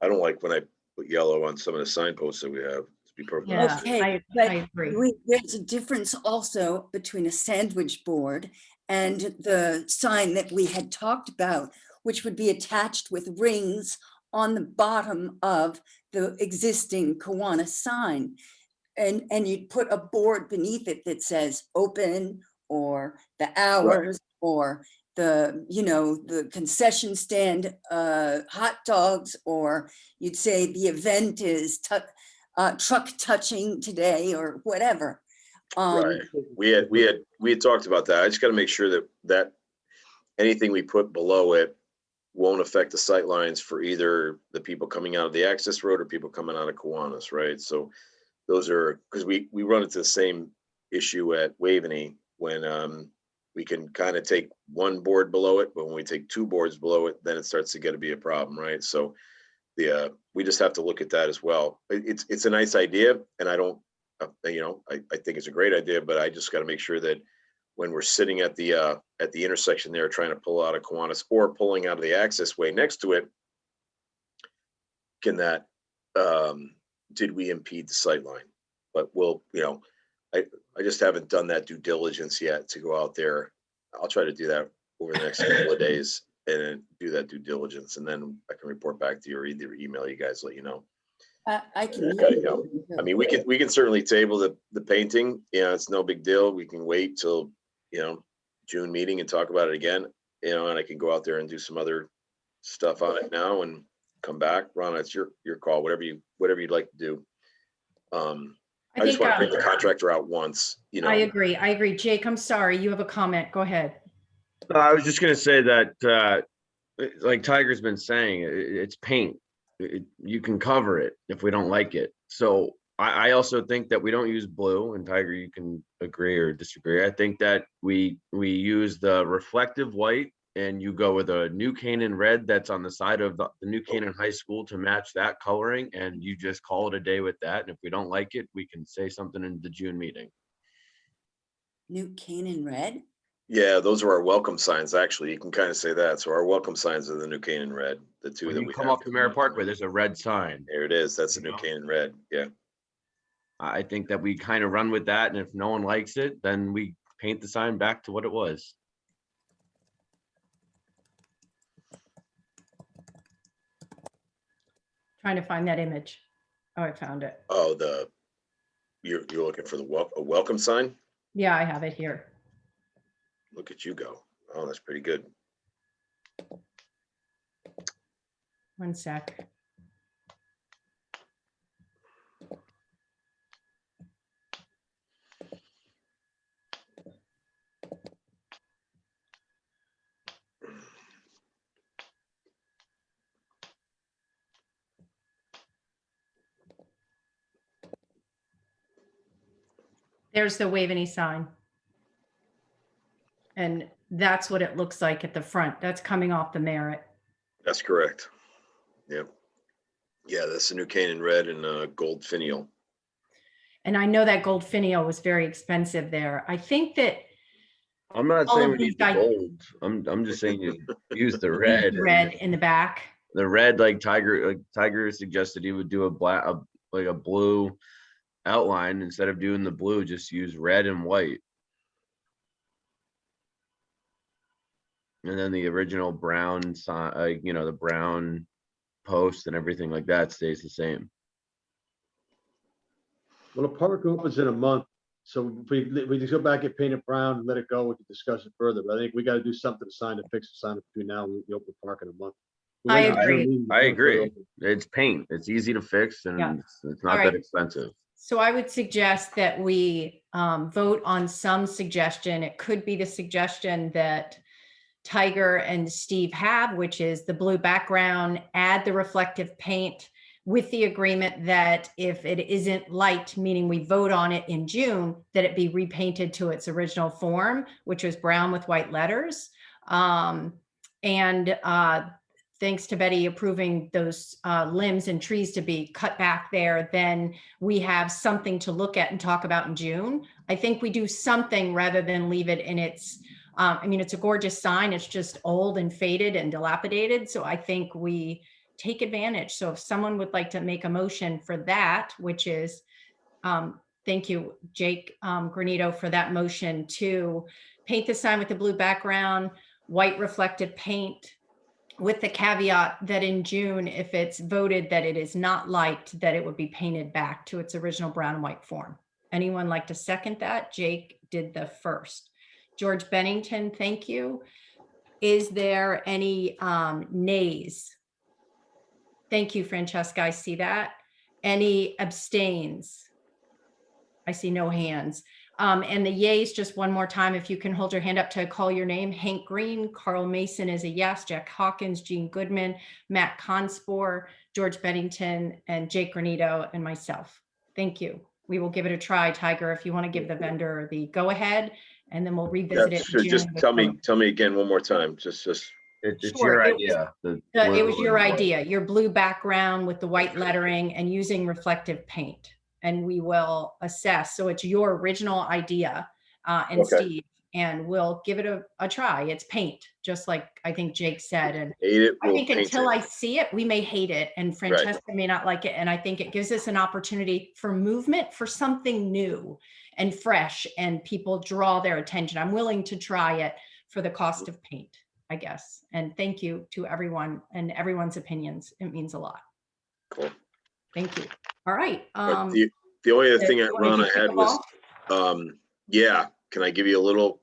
I don't like when I put yellow on some of the signposts that we have, to be perfectly Yeah. honest. with you. Okay, I but agree. there's a difference also between a sandwich board and the sign that we had talked about, which would be attached with rings on the bottom of the existing Kiwanis sign. And you'd put a board beneath it that says open, or the hours, or the concession stand, hot dogs, or you'd say the event is truck touching today, or whatever. Right. We had talked about that. I just got to make sure that anything we put below it won't affect the sight lines for either the people coming out of the access road or people coming out of Kiwanis, right? So those are, because we run into the same issue at Waveney when we can kind of take one board below it, but when we take 2 boards below it, then it starts to get to be a problem, right? So we just have to look at that as well. It's a nice idea, and I don't, I think it's a great idea, but I just got to make sure that when we're sitting at the intersection there, trying to pull out of Kiwanis or pulling out of the access way next to it, did we impede the sight line? But I just haven't done that due diligence yet to go out there. I'll try to do that over the next couple of days and do that due diligence, and then I can report back to you or either email you guys, let you know. I can. I mean, we can certainly table the painting. It's no big deal. We can wait till June meeting and talk about it again. And I can go out there and do some other stuff on it now and come back. Ron, it's your call. Whatever you'd like to do. I just want to bring the contractor out once. I agree. Jake, I'm sorry. You have a comment. Go ahead. I was just gonna say that, like Tiger's been saying, it's paint. You can cover it if we don't like it. So I also think that we don't use blue, and Tiger, you can agree or disagree. I think that we use the reflective white, and you go with a New Canaan red that's on the side of the New Canaan High School to match that coloring, and you just call it a day with that. And if we don't like it, we can say something in the June meeting. New Canaan red? Yeah, those are our welcome signs, actually. You can kind of say that. So our welcome signs are the New Canaan red, the two When that you we come have. up to Merritt Parkway, there's a red sign. There it is. That's the New Canaan red. Yeah. I think that we kind of run with that, and if no one likes it, then we paint the sign back to what it was. Trying to find that image. Oh, I found it. Oh, you're looking for a welcome sign? Yeah, I have it here. Look at you go. Oh, that's pretty good. One sec. There's the Waveney sign. And that's what it looks like at the front. That's coming off the Merritt. That's correct. Yep. Yeah, that's the New Canaan red and gold finial. And I know that gold finial was very expensive there. I think that I'm not all saying of we these need the guys- gold. I'm just saying you use the red. red in the back. The red, like Tiger suggested, he would do a black, like a blue outline. Instead of doing the blue, just use red and white. And then the original brown sign, you know, the brown post and everything like that stays the same. Well, the park opens in a month, so if we just go back and paint it brown and let it go, we can discuss it further. But I think we got to do something to sign to fix the sign between now and the open park in a month. I agree. I agree. It's paint. It's easy to fix and Yeah. it's not All that right. expensive. So I would suggest that we vote on some suggestion. It could be the suggestion that Tiger and Steve have, which is the blue background, add the reflective paint with the agreement that if it isn't liked, meaning we vote on it in June, that it be repainted to its original form, which was brown with white letters. Thanks to Betty approving those limbs and trees to be cut back there, then we have something to look at and talk about in June. I think we do something rather than leave it in its, I mean, it's a gorgeous sign. It's just old and faded and dilapidated. So I think we take advantage. So if someone would like to make a motion for that, which is, thank you, Jake Granito, for that motion to paint the sign with the blue background, white reflective paint, with the caveat that in June, if it's voted that it is not liked, that it would be painted back to its original brown and white form. Anyone like to second that? Jake did the first. George Bennington, thank you. Is there any nays? Thank you, Francesca. I see that. Any abstains? I see no hands. And the yays, just one more time, if you can hold your hand up to call your name. Hank Green, Carl Mason is a yes, Jack Hawkins, Jean Goodman, Matt Conspor, George Bennington, and Jake Granito, and myself. Thank you. We will give it a try, Tiger, if you want to give the vendor the go ahead, and then we'll revisit it. Sure, in just June. tell me again one more time. Just It's Sure, your it was- idea. It was your idea, your blue background with the white lettering and using reflective paint. And we will assess. So it's your original idea, and Okay. Steve, and we'll give it a try. It's paint, just like I think Jake said. And hate it. I we'll think paint until it. I see it, we may hate it, and Francesca may not like it. And I think it gives us an opportunity for movement, for something new and fresh, and people draw their attention. I'm willing to try it for the cost of paint, I guess. And thank you to everyone and everyone's opinions. It means a lot. Cool. Thank you. All right. But the only other thing, you wanna Ron, do I had was, yeah, can I give you a little,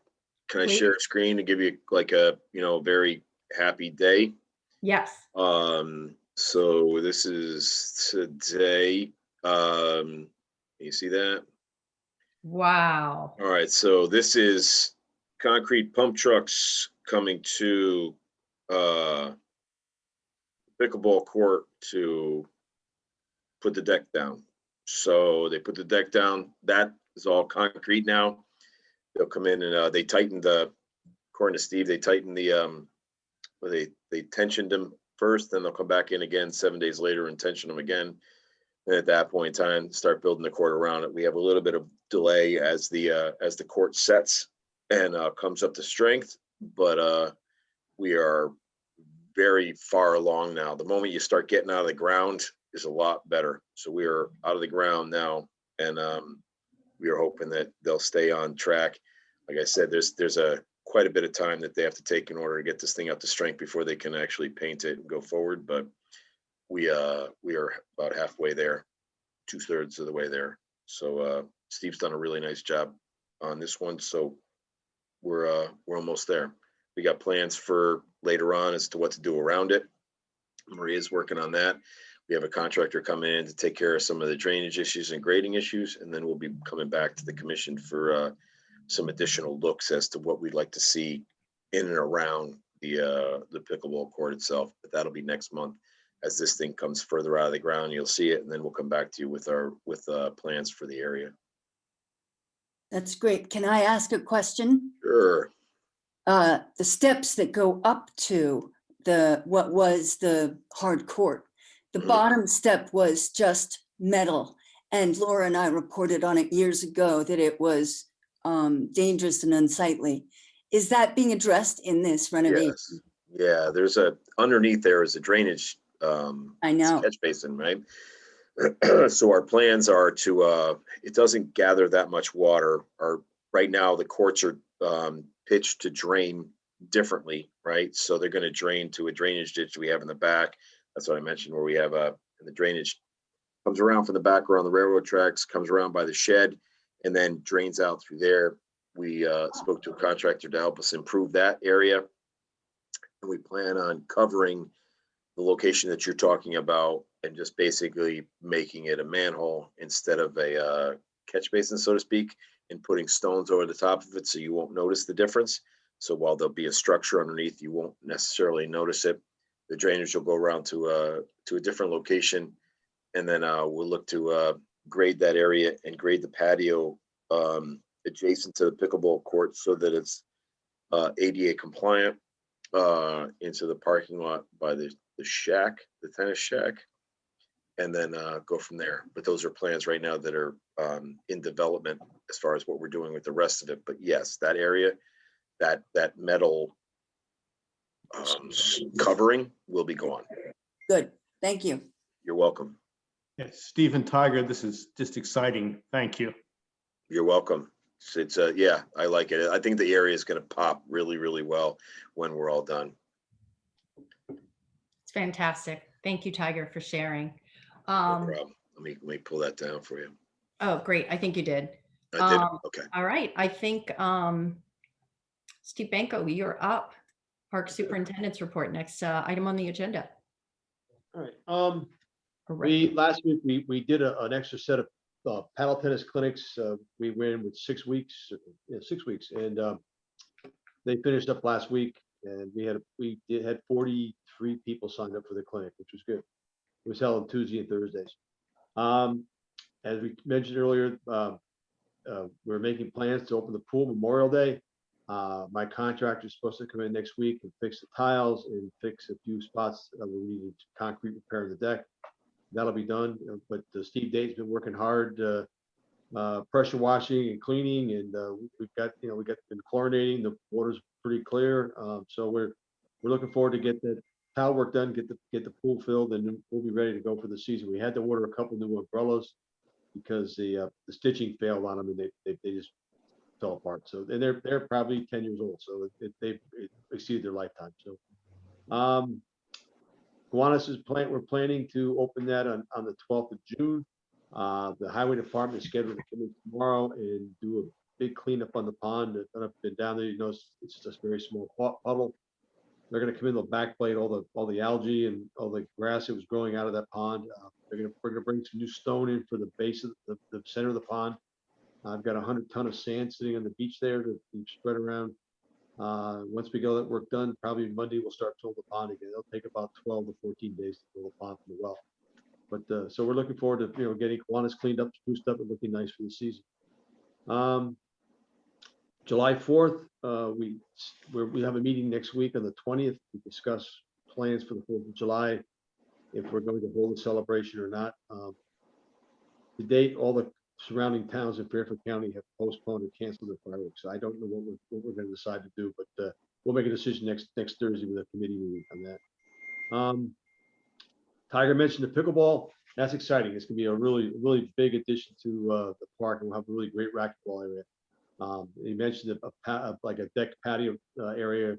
can I Please. share a screen to give you like a, very happy day? Yes. So this is today. You see that? Wow. All right, so this is concrete pump trucks coming to pickleball court to put the deck down. So they put the deck down. That is all concrete now. They'll come in and they tightened according to Steve, they tightened they tensioned them first, then they'll come back in again 7 days later and tension them again. And at that point in time, start building the court around it. We have a little bit of delay as the court sets and comes up to strength, but we are very far along now. The moment you start getting out of the ground is a lot better. So we are out of the ground now, and we are hoping that they'll stay on track. Like I said, there's quite a bit of time that they have to take in order to get this thing up to strength before they can actually paint it and go forward. But we are about halfway there, 2/3 of the way there. So Steve's done a really nice job on this one. So we're almost there. We got plans for later on as to what to do around it. Maria's working on that. We have a contractor coming in to take care of some of the drainage issues and grading issues, and then we'll be coming back to the commission for some additional looks as to what we'd like to see in and around the pickleball court itself. But that'll be next month. As this thing comes further out of the ground, you'll see it, and then we'll come back to you with plans for the area. That's great. Can I ask a question? Sure. The steps that go up to what was the hard court, the bottom step was just metal. And Laura and I reported on it years ago that it was dangerous and unsightly. Is that being addressed in this renovation? Yes. Yeah, there's underneath there is a drainage I know. catch basin, right? So our plans are to it doesn't gather that much water. Right now the courts are pitched to drain differently, right? So they're going to drain to a drainage ditch we have in the back. That's what I mentioned, where we have the drainage comes around from the back around the railroad tracks, comes around by the shed, and then drains out through there. We spoke to a contractor to help us improve that area, and we plan on covering the location that you're talking about and just basically making it a manhole instead of a catch basin, so to speak, and putting stones over the top of it so you won't notice the difference. So while there'll be a structure underneath, you won't necessarily notice it. The drainage will go around to a different location, and then we'll look to grade that area and grade the patio adjacent to the pickleball court so that it's ADA compliant into the parking lot by the shack, the tennis shack, and then go from there. But those are plans right now that are in development as far as what we're doing with the rest of it. But yes, that area, that metal covering will be gone. Good, thank you. You're welcome. Yes, Stephen Tiger, this is just exciting. Thank you. You're welcome. It's yeah, I like it. I think the area is going to pop really, really well when we're all done. It's fantastic. Thank you, Tiger, for sharing. No problem. Let me pull that down for you. Oh, great. I think you did. I did. Okay. All right. I think Steve Benko, you're up. Park Superintendent's report, next item on the agenda. All right. Last week we did an extra set of paddle tennis clinics. We went with 6 weeks, 6 weeks, and they finished up last week, and we had 43 people signed up for the clinic, which was good. It was held on Tuesday and Thursdays. As we mentioned earlier, we're making plans to open the pool Memorial Day. My contractor is supposed to come in next week and fix the tiles and fix a few spots that we need concrete repair of the deck. That'll be done. But Steve Date's been working hard, pressure washing and cleaning, and we've got been chlorinating. The water's pretty clear, so we're looking forward to get that tile work done, get the pool filled, and then we'll be ready to go for the season. We had to order a couple new umbrellas because the stitching failed on them, and they just fell apart. So, and they're probably 10 years old, so it exceeded their lifetime. So Gowanus we're planning to open that on the 12th of June. The highway department is scheduled to come in tomorrow and do a big cleanup on the pond. I've been down there, you know, it's just a very small puddle. They're going to come in, they'll backblade all the algae and all the grass that was growing out of that pond. We're going to bring some new stone in for the base of the center of the pond. I've got 100 ton of sand sitting on the beach there to spread around. Once we get all that work done, probably Monday we'll start filling the pond again. It'll take about 12 to 14 days to fill the pond from the well. But so we're looking forward to getting Gowanus cleaned up, spruced up, and looking nice for the season. July 4th, we have a meeting next week on the 20th to discuss plans for the 4th of July, if we're going to hold a celebration or not. To date, all the surrounding towns in Fairfield County have postponed or canceled their fireworks. So I don't know what we're gonna decide to do, but we'll make a decision next Thursday with a committee meeting on that. Tiger mentioned the pickleball. That's exciting. It's gonna be a really big addition to the park, and we'll have a really great racquetball area. He mentioned like a deck patio area.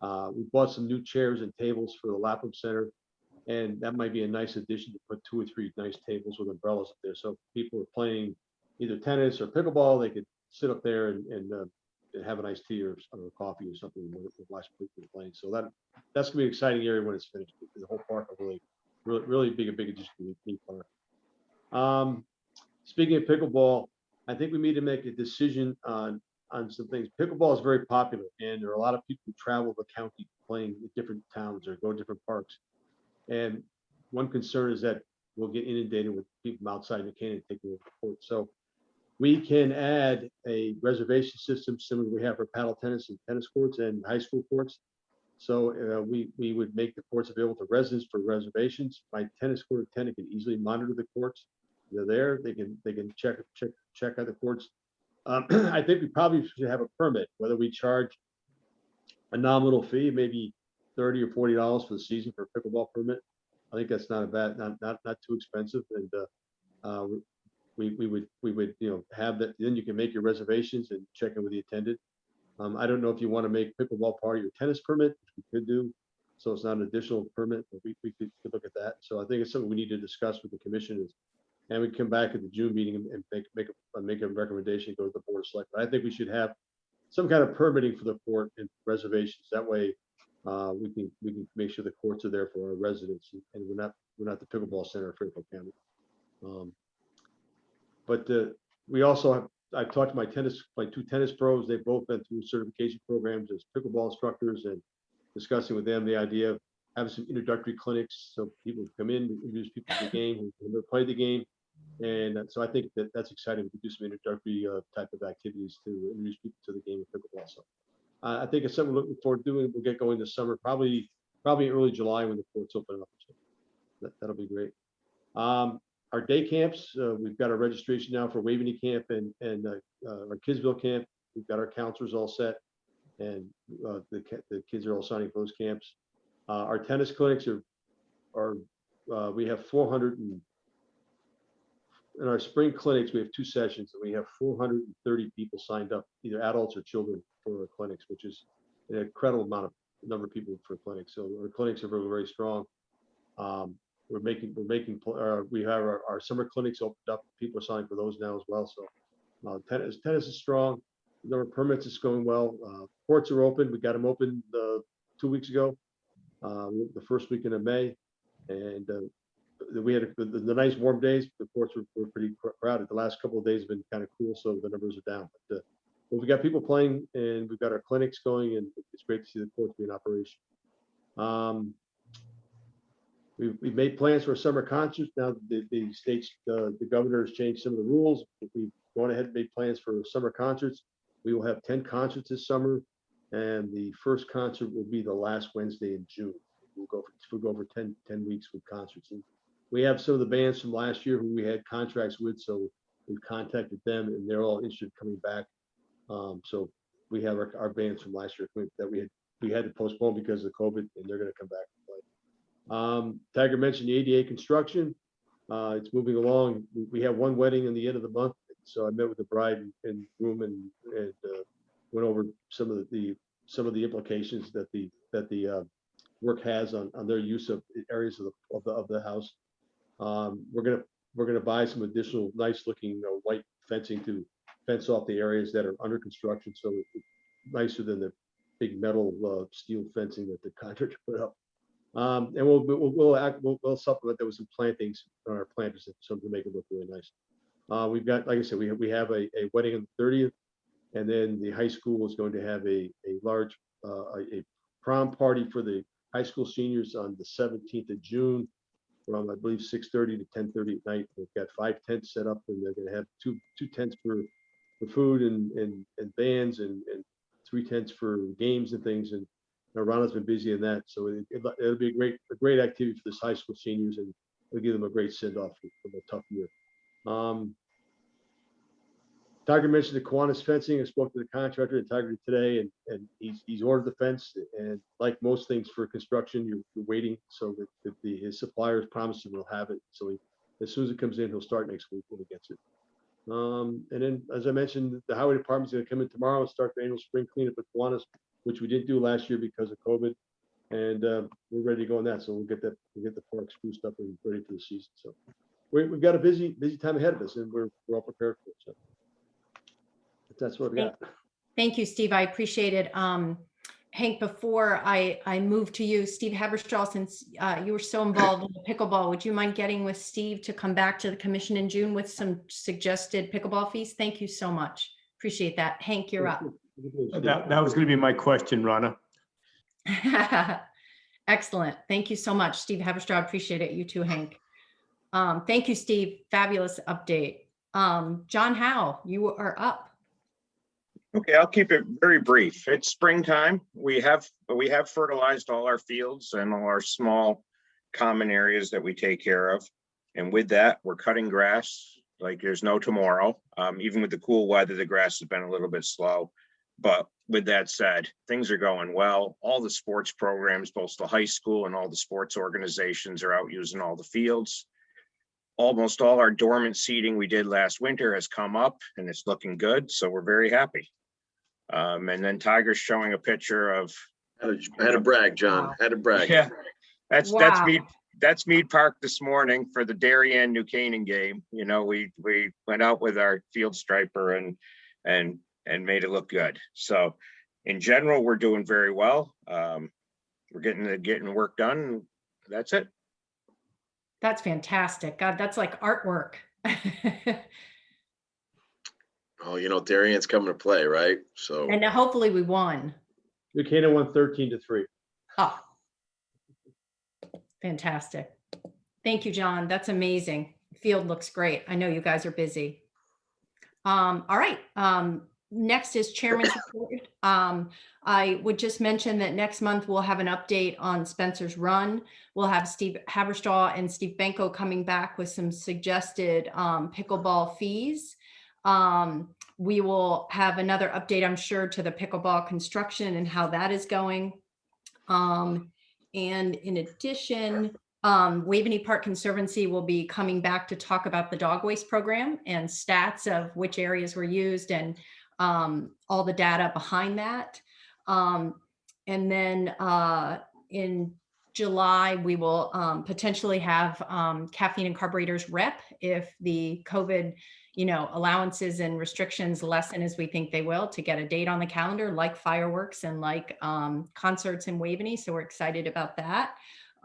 We bought some new chairs and tables for the Lapham Center, and that might be a nice addition to put 2 or 3 nice tables with umbrellas up there. So if people are playing either tennis or pickleball, they could sit up there and have a nice tea or coffee or something and watch people playing. So that's gonna be an exciting area when it's finished. The whole park will really big addition to the park. Speaking of pickleball, I think we need to make a decision on some things. Pickleball is very popular, and there are a lot of people who travel the county playing in different towns or go to different parks. And one concern is that we'll get inundated with people outside New Canaan taking over the court. So we can add a reservation system similar to we have for paddle tennis and tennis courts and high school courts. So we would make the courts available to residents for reservations. My tennis court attendant can easily monitor the courts. They're there. They can check out the courts. I think we probably should have a permit, whether we charge a nominal fee, maybe $30 or $40 for the season for a pickleball permit. I think that's not a bad, not too expensive, and we would have that. Then you can make your reservations and check in with the attendant. I don't know if you want to make pickleball part of your tennis permit, which we could do, so it's not an additional permit, but we could look at that. So I think it's something we need to discuss with the commissioners, and we come back at the June meeting and make a recommendation, go to the board of selectmen. I think we should have some kind of permitting for the court and reservations. That way, we can make sure the courts are there for our residents, and we're not the pickleball center of Fairfield County. But we also have. I've talked to my 2 tennis pros. They've both been through certification programs as pickleball instructors, and discussing with them the idea of having some introductory clinics so people come in, introduce people to the game, who never played the game. And so I think that's exciting. We can do some introductory type of activities to introduce people to the game of pickleball. So I think it's something we're looking forward to doing. We'll get going this summer, probably early July when the courts open up. So that'll be great. Our day camps, we've got our registration now for Waveney Camp and our Kidsville Camp. We've got our counselors all set, and the kids are all signing for those camps. Our tennis clinics are we have 400 in our spring clinics. We have 2 sessions, and we have 430 people signed up, either adults or children, for our clinics, which is an incredible number of people for clinics. So our clinics are very, very strong. We have our summer clinics opened up. People are signing for those now as well. So tennis is strong. The number of permits is going well. Courts are open. We got them open 2 weeks ago, the first weekend of May, and we had the nice warm days. The courts were pretty crowded. The last couple of days have been kind of cool, so the numbers are down. But we got people playing, and we've got our clinics going, and it's great to see the courts be in operation. We've made plans for a summer concert. Now the governor has changed some of the rules. We've gone ahead and made plans for summer concerts. We will have 10 concerts this summer, and the first concert will be the last Wednesday in June. We'll go for 10 weeks with concerts. And we have some of the bands from last year who we had contracts with, so we've contacted them, and they're all interested in coming back. So we have our bands from last year that we had to postpone because of COVID, and they're going to come back and play. Tiger mentioned the ADA construction. It's moving along. We have one wedding in the end of the month, so I met with the bride and groom and went over some of the implications that the work has on their use of areas of the house. We're gonna buy some additional nice looking white fencing to fence off the areas that are under construction, so it's nicer than the big metal steel fencing that the contractor put up. And we'll supplement that with some plantings on our planters, something to make it look really nice. We've got, like I said, we have a wedding on the 30th, and then the high school is going to have a large a prom party for the high school seniors on the 17th of June, from I believe 6:30 to 10:30 at night. We've got 5 tents set up, and they're going to have two tents for food and bands, and 3 tents for games and things. And Rana's been busy in that, so it'll be a great activity for this high school seniors, and it'll give them a great send off from a tough year. Tiger mentioned the Kiwanis fencing. I spoke to the contractor at Tiger today, and he's ordered the fence. And like most things for construction, you're waiting so that his suppliers promised him he'll have it. So as soon as it comes in, he'll start next week when he gets it. And then, as I mentioned, the highway department's going to come in tomorrow and start the annual spring cleanup at Kiwanis, which we didn't do last year because of COVID. And we're ready to go on that. So we'll get the park spruced up and ready for the season. So we've got a busy time ahead of us, and we're all prepared for it. So that's what we got. Thank you, Steve. I appreciate it. Hank, before I move to you, Steve Haberstraw, since you were so involved in the pickleball, would you mind getting with Steve to come back to the commission in June with some suggested pickleball fees? Thank you so much. Appreciate that. Hank, you're up. That was going to be my question, Rana. Excellent. Thank you so much, Steve Haberstraw. Appreciate it. You too, Hank. Thank you, Steve. Fabulous update. John Howe, you are up. Okay, I'll keep it very brief. It's springtime. We have fertilized all our fields and all our small common areas that we take care of. And with that, we're cutting grass like there's no tomorrow. Even with the cool weather, the grass has been a little bit slow. But with that said, things are going well. All the sports programs, both the high school and all the sports organizations, are out using all the fields. Almost all our dormant seeding we did last winter has come up and it's looking good. So we're very happy. And then Tiger's showing a picture of. I had to brag, John. Had to brag. Yeah, that's Mead Park this morning for the Darien New Canaan game. You know, we went out with our field striper and made it look good. So in general, we're doing very well. We're getting work done. That's it. That's fantastic. God, that's like artwork. Oh, you know, Darien's coming to play, right? So. And hopefully we won. New Canaan won 13-3. Oh, fantastic. Thank you, John. That's amazing. Field looks great. I know you guys are busy. All right. Next is Chairman's report. I would just mention that next month we'll have an update on Spencer's Run. We'll have Steve Haberstraw and Steve Benko coming back with some suggested pickleball fees. We will have another update, I'm sure, to the pickleball construction and how that is going. And in addition, Waveney Park Conservancy will be coming back to talk about the dog waste program and stats of which areas were used and all the data behind that. And then in July, we will potentially have caffeine and carburetors rep if the COVID, allowances and restrictions lessen as we think they will, to get a date on the calendar, like fireworks and like concerts in Waveney. So we're excited about that.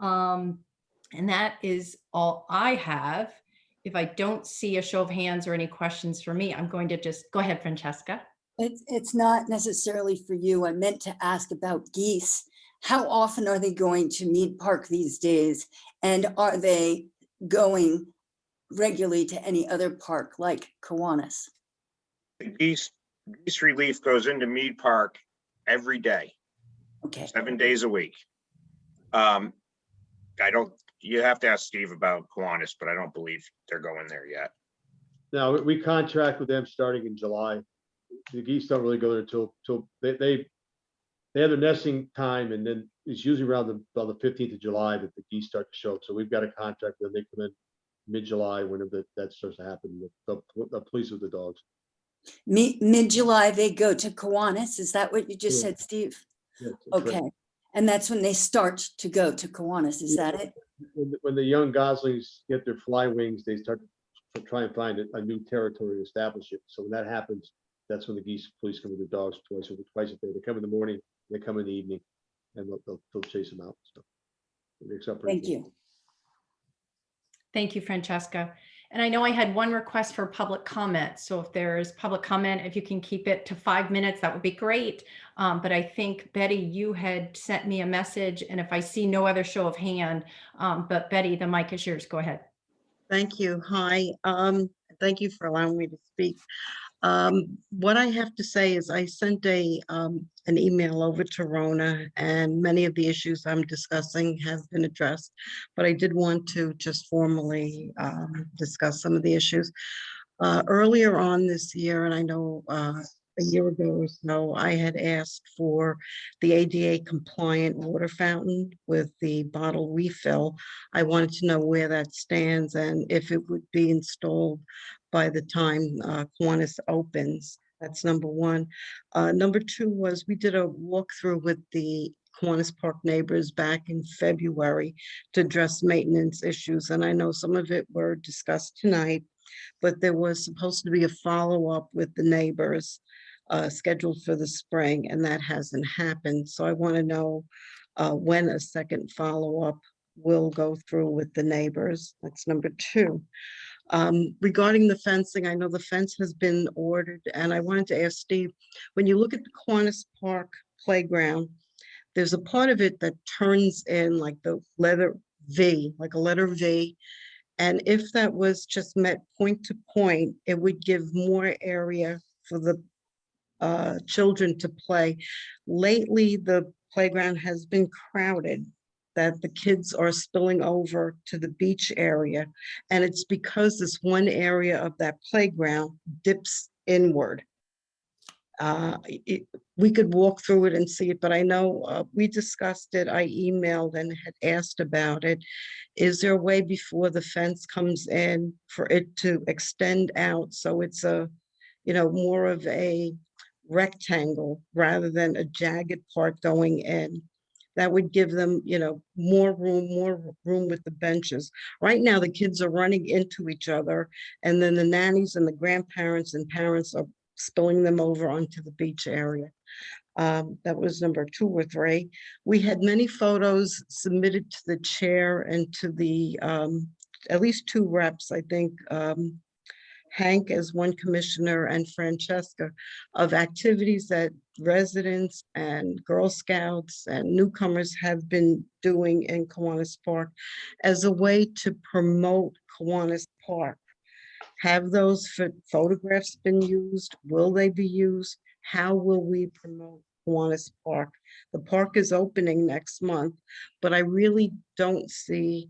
And that is all I have. If I don't see a show of hands or any questions for me, I'm going to just go ahead, Francesca. It's not necessarily for you. I meant to ask about geese. How often are they going to Mead Park these days? And are they going regularly to any other park like Kiwanis? The geese relief goes into Mead Park every day. Okay. 7 days a week. You have to ask Steve about Kiwanis, but I don't believe they're going there yet. No, we contract with them starting in July. The geese don't really go there until they have their nesting time, and then it's usually around the 15th of July that the geese start to show up. So we've got a contract with them. They come in mid-July whenever that starts to happen. The police with the dogs. Mid-July, they go to Kiwanis. Is that what you just said, Steve? Yeah, okay. right. And that's when they start to go to Kiwanis. Is that it? When the young goslings get their fly wings, they start to try and find a new territory to establish it. So when that happens, that's when the geese police come with the dogs twice a day. They come in the morning, they come in the evening, and they'll chase them out. So thank you. Thank you, Francesca. And I know I had one request for public comment. So if there is public comment, if you can keep it to 5 minutes, that would be great. But I think, Betty, you had sent me a message, and if I see no other show of hand, but Betty, the mic is yours. Go ahead. Thank you. Hi. Thank you for allowing me to speak. What I have to say is I sent an email over to Rona, and many of the issues I'm discussing have been addressed, but I did want to just formally discuss some of the issues. Earlier on this year, and I know a year ago or so, I had asked for the ADA compliant water fountain with the bottle refill. I wanted to know where that stands and if it would be installed by the time Kiwanis opens. That's number one. Number two was we did a walkthrough with the Kiwanis Park neighbors back in February to address maintenance issues. And I know some of it were discussed tonight, but there was supposed to be a follow-up with the neighbors scheduled for the spring, and that hasn't happened. So I want to know when a second follow-up will go through with the neighbors. That's number two. Regarding the fencing, I know the fence has been ordered, and I wanted to ask Steve, when you look at the Kiwanis Park playground, there's a part of it that turns in like the letter V, like a letter V. And if that was just met point to point, it would give more area for the children to play. Lately, the playground has been crowded, that the kids are spilling over to the beach area. And it's because this one area of that playground dips inward. We could walk through it and see it, but I know we discussed it. I emailed and had asked about it. Is there a way before the fence comes in for it to extend out so it's a, more of a rectangle rather than a jagged part going in? That would give them, more room with the benches. Right now, the kids are running into each other, and then the nannies and the grandparents and parents are spilling them over onto the beach area. That was number 2 or 3. We had many photos submitted to the chair and to the, at least 2 reps, I think, Hank as one commissioner and Francesca, of activities that residents and Girl Scouts and newcomers have been doing in Kiwanis Park as a way to promote Kiwanis Park. Have those photographs been used? Will they be used? How will we promote Kiwanis Park? The park is opening next month, but I really don't see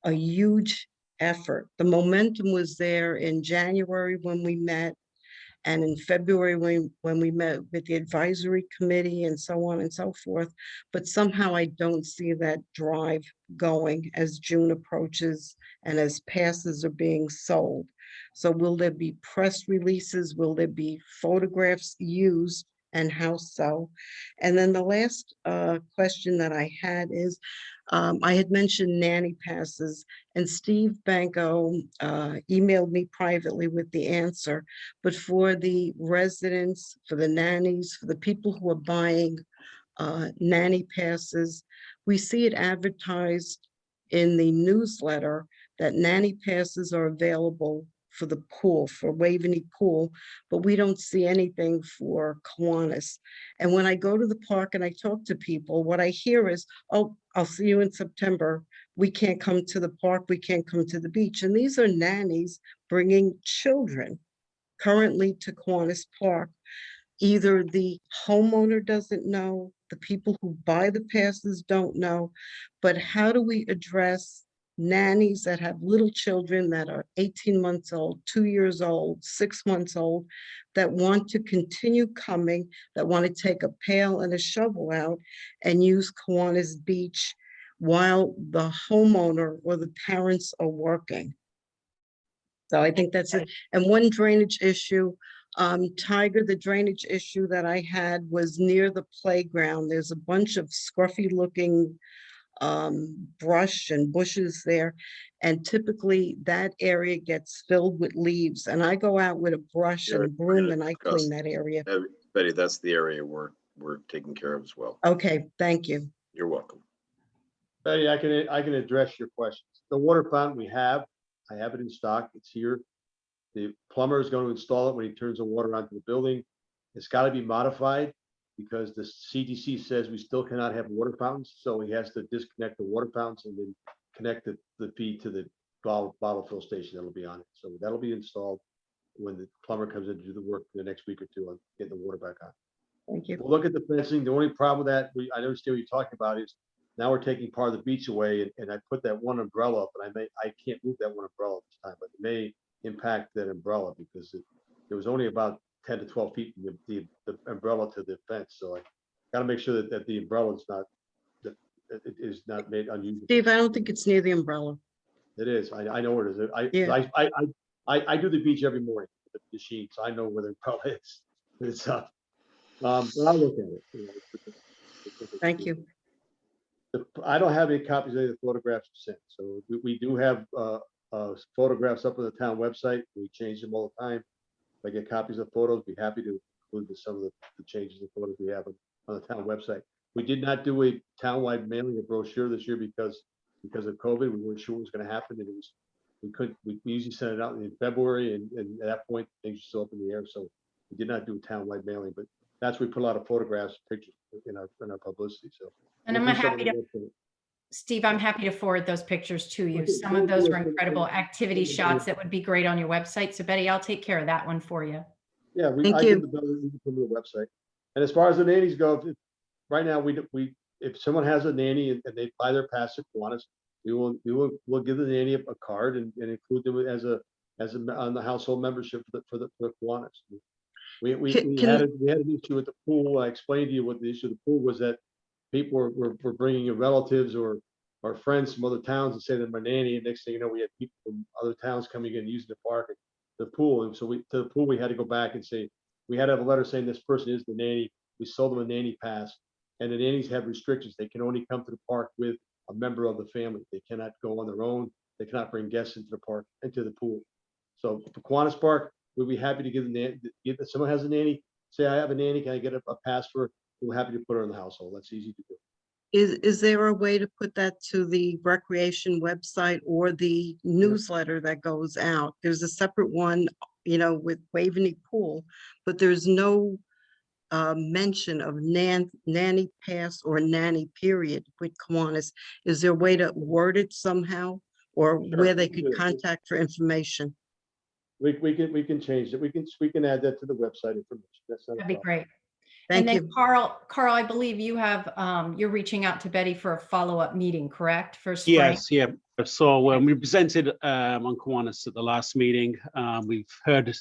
a huge effort. The momentum was there in January when we met, and in February when we met with the advisory committee and so on and so forth. But somehow I don't see that drive going as June approaches and as passes are being sold. So will there be press releases? Will there be photographs used, and how so? And then the last question that I had is, I had mentioned nanny passes, and Steve Banco emailed me privately with the answer. But for the residents, for the nannies, for the people who are buying nanny passes, we see it advertised in the newsletter that nanny passes are available for the pool, for Waveney Pool, but we don't see anything for Kiwanis. And when I go to the park and I talk to people, what I hear is, oh, I'll see you in September. We can't come to the park. We can't come to the beach. And these are nannies bringing children currently to Kiwanis Park. Either the homeowner doesn't know, the people who buy the passes don't know, but how do we address nannies that have little children that are 18 months old, 2 years old, 6 months old, that want to continue coming, that want to take a pail and a shovel out and use Kiwanis Beach while the homeowner or the parents are working? So I think that's it. And one drainage issue, Tiger, the drainage issue that I had was near the playground. There's a bunch of scruffy looking brush and bushes there, and typically that area gets filled with leaves, and I go out with a brush and a broom and I clean that area. Betty, that's the area we're taking care of as well. Okay, thank you. You're welcome. Betty, I can address your questions. The water fountain I have it in stock. It's here. The plumber is going to install it when he turns the water onto the building. It's got to be modified because the CDC says we still cannot have water fountains. So he has to disconnect the water fountains and then connect the feed to the bottle fill station that'll be on it. So that'll be installed when the plumber comes in to do the work for the next week or 2 on getting the water back on. Thank you. We'll look at the fencing. The only problem with that, I understand what you're talking about, is now we're taking part of the beach away, and I put that one umbrella up, and I can't move that one umbrella at this time, but it may impact that umbrella because it was only about 10 to 12 feet from the umbrella to the fence. So I got to make sure that the umbrella is not, that it is not made unusable. Steve, I don't think it's near the umbrella. It is. I know where it is. Yeah. I do the beach every morning with the sheet, so I know where the umbrella is. It's up. But I'll look at it. You know. Thank you. I don't have any copies of any of the photographs sent, so we do have photographs up on the town website. We change them all the time. If I get copies of photos, be happy to include some of the changes in photos we have on the town website. We did not do a townwide mailing of brochure this year because of COVID. We weren't sure what was going to happen, and we usually send it out in February, and at that point things are still up in the air, so we did not do a townwide mailing. But that's we put a lot of photographs, pictures in our publicity. So, and I'm happy to, Steve, I'm happy to forward those pictures to you. Some of those are incredible activity shots that would be great on your website. So Betty, I'll take care of that one for you. Yeah, Thank I you. did the building, we can put it on the website. And as far as the nannies go, right now if someone has a nanny and they buy their pass to Kiwanis, we'll give the nanny a card and include them as on the household membership for the Kiwanis. We had an issue with the pool. I explained to you what the issue of the pool was, that people were bringing in relatives or friends from other towns and say they're my nanny. And next thing you know, we had people from other towns coming in using the park, the pool. And so to the pool, we had to go back and say, we had to have a letter saying this person is the nanny. We sold them a nanny pass, and the nannies have restrictions. They can only come to the park with a member of the family. They cannot go on their own. They cannot bring guests into the park, into the pool. So for Kiwanis Park, we'll be happy to give if someone has a nanny, say I have a nanny, can I get a pass for her? We're happy to put her in the household. That's easy to do. Is there a way to put that to the recreation website or the newsletter that goes out? There's a separate one, with Waveney Pool, but there's no mention of nanny pass or nanny period with Kiwanis. Is there a way to word it somehow, or Sure, where they we can could do it. contact for information? We can change it. We can add that to the website information. That's not a That'd be problem. great. Thank And then you. Carl, I believe you have, you're reaching out to Betty for a follow-up meeting, correct? For spring? Yes, yeah. So we presented on Kiwanis at the last meeting. We've heard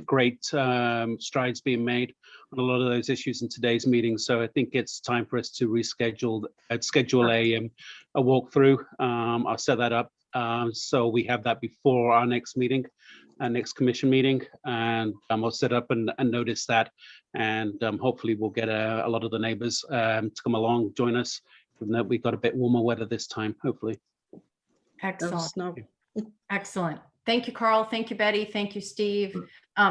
great strides being made on a lot of those issues in today's meeting. So I think it's time for us to schedule a walkthrough. I'll set that up so we have that before our next meeting, our next commission meeting, and I'll set up and notice that, and hopefully we'll get a lot of the neighbors to come along, join us. Even though we got a bit warmer weather this time, hopefully. Excellent. Snow. Excellent. Thank you, Carl. Thank you, Betty. Thank you, Steve.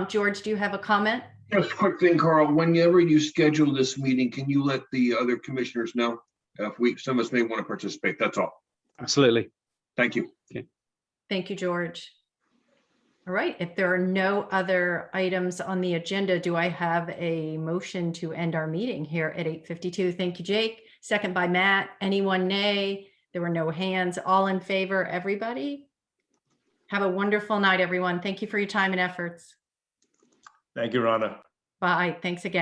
George, do you have a comment? Just a quick thing, Carl, whenever you schedule this meeting, can you let the other commissioners know if some of us may want to participate? That's all. Absolutely. Thank you. Okay. Thank you, George. All right, if there are no other items on the agenda, do I have a motion to end our meeting here at 8:52? Thank you, Jake. Second by Matt. Anyone nay? There were no hands. All in favor, everybody? Have a wonderful night, everyone. Thank you for your time and efforts. Thank you, Rhonda. Bye. Thanks again.